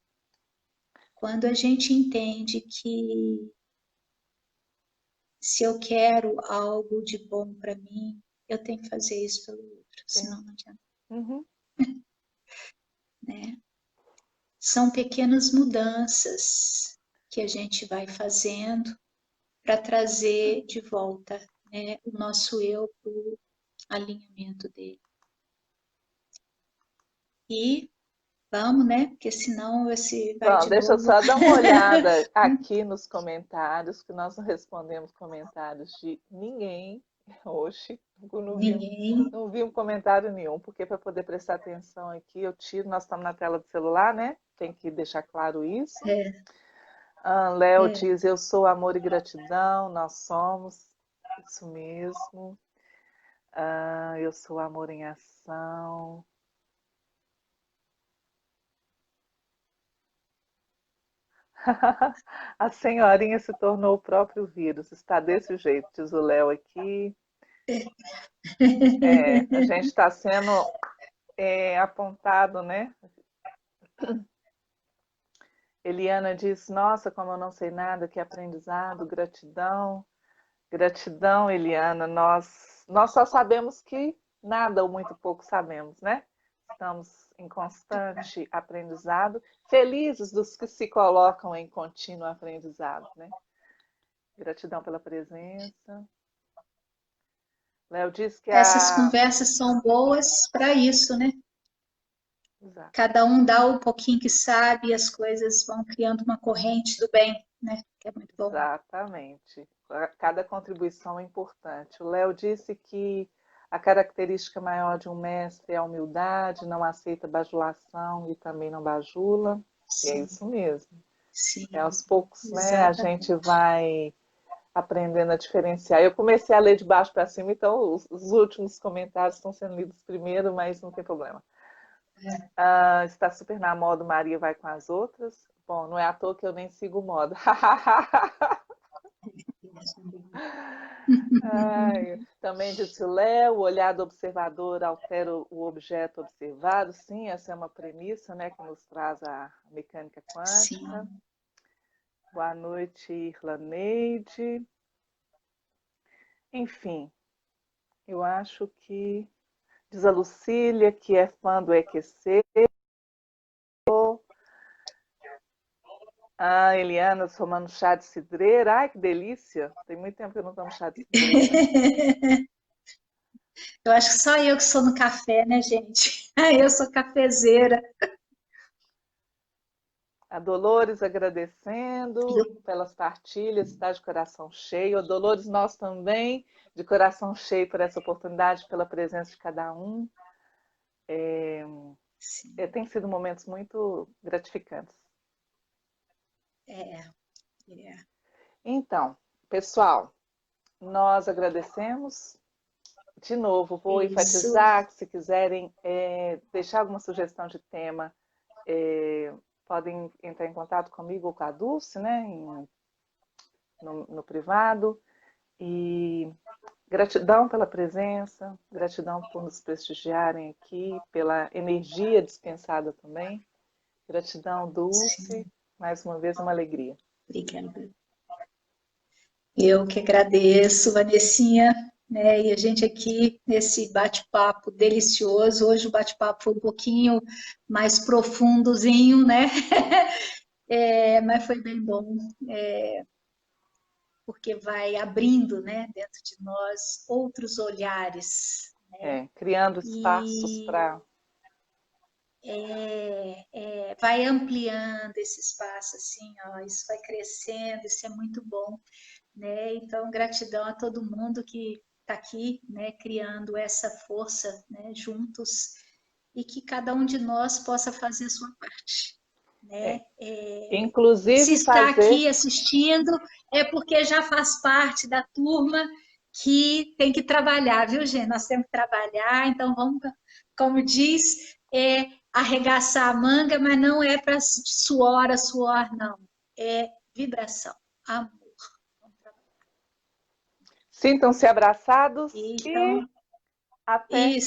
Quando a gente entende que se eu quero algo de bom para mim, eu tenho que fazer isso pelo outro, senão não adianta, Uhum. né? São pequenas mudanças que a gente vai fazendo para trazer de volta, né, o nosso eu para o alinhamento dele. E vamos, né? Porque senão esse vai Bom, de deixa eu novo. só dar uma olhada aqui nos comentários, que nós não respondemos comentários de ninguém hoje. Ninguém. Não vi um comentário nenhum, porque para poder prestar atenção aqui, eu tiro, nós estamos na tela do celular, né? Tem que deixar claro isso. Léo diz, eu sou amor e gratidão, nós somos, isso mesmo. Eu sou amor em ação. A senhorinha se tornou o próprio vírus. Está desse jeito, diz o Léo aqui. A gente está sendo apontado, né? Eliana diz, nossa, como eu não sei nada, que aprendizado, gratidão. Gratidão, Eliana. Nós só sabemos que nada ou muito pouco sabemos, né? Estamos em constante aprendizado, felizes dos que se colocam em contínuo aprendizado, né? Gratidão pela presença. Léo diz que Essas conversas são boas para isso, né? Exato. Cada um dá o pouquinho que sabe e as coisas vão criando uma corrente do bem, né? Que é muito bom. Exatamente. Cada contribuição é importante. O Léo disse que a característica maior de um mestre é a humildade, não aceita bajulação e também não bajula. Sim. E é isso mesmo. Sim, aos poucos, exatamente. né, a gente vai aprendendo a diferenciar. Eu comecei a ler de baixo para cima, então os últimos comentários estão sendo lidos primeiro, mas não tem problema. Está super na moda, Maria vai com as outras. Bom, não é à toa que eu nem sigo moda. Também disse o Léo, o olhar do observador altera o objeto observado. Sim, essa é uma premissa, né, que nos traz a mecânica quântica. Sim. Boa noite, Irlaneide. Enfim, eu acho que... Diz a Lucília, que é fã do EQC. Eliana tomando chá de cidreira. Ai, que delícia! Tem muito tempo que eu não tomo chá de cidreira. Eu acho que só eu que sou no café, né, gente? Eu sou cafezeira. A Dolores agradecendo pelas partilhas, está de coração cheio. A Dolores, nós também, de coração cheio por essa oportunidade, pela presença de cada um. Tem sido momentos muito gratificantes. Então, pessoal, nós agradecemos. De novo, vou enfatizar que se quiserem deixar alguma sugestão de tema, podem entrar em contato comigo ou com a Dulce, né, no privado. E gratidão pela presença, gratidão por nos prestigiarem aqui, pela energia dispensada também. Gratidão, Dulce. Sim. Mais uma vez, uma alegria. Obrigada. Eu que agradeço, Vanessinha, né? E a gente aqui nesse bate-papo delicioso. Hoje o bate-papo foi um pouquinho mais profundozinho, né? Mas foi bem bom, porque vai abrindo, né, dentro de nós outros olhares. Né? Criando espaços para... vai ampliando esse espaço, assim, ó, isso vai crescendo, isso é muito bom. Né? Então, gratidão a todo mundo que está aqui, né, criando essa força, né, juntos, e que cada um de nós possa fazer a sua parte. Né? Inclusive, se está aqui assistindo, é porque já faz parte da turma que tem que trabalhar, viu, gente? Nós temos que trabalhar, então vamos, como diz, arregaçar a manga, mas não é para suor, não. É vibração, amor. Sintam-se abraçados então, e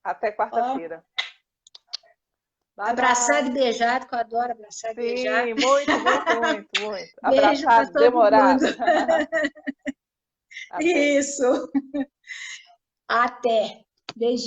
até quarta-feira. Bye, Abraçado bye. e beijado, que eu adoro abraçar e beijar. Sim, muito, muito, muito, muito. Beijo para Abraçado, todo demorado. mundo. Até. Isso. Até. Beijo.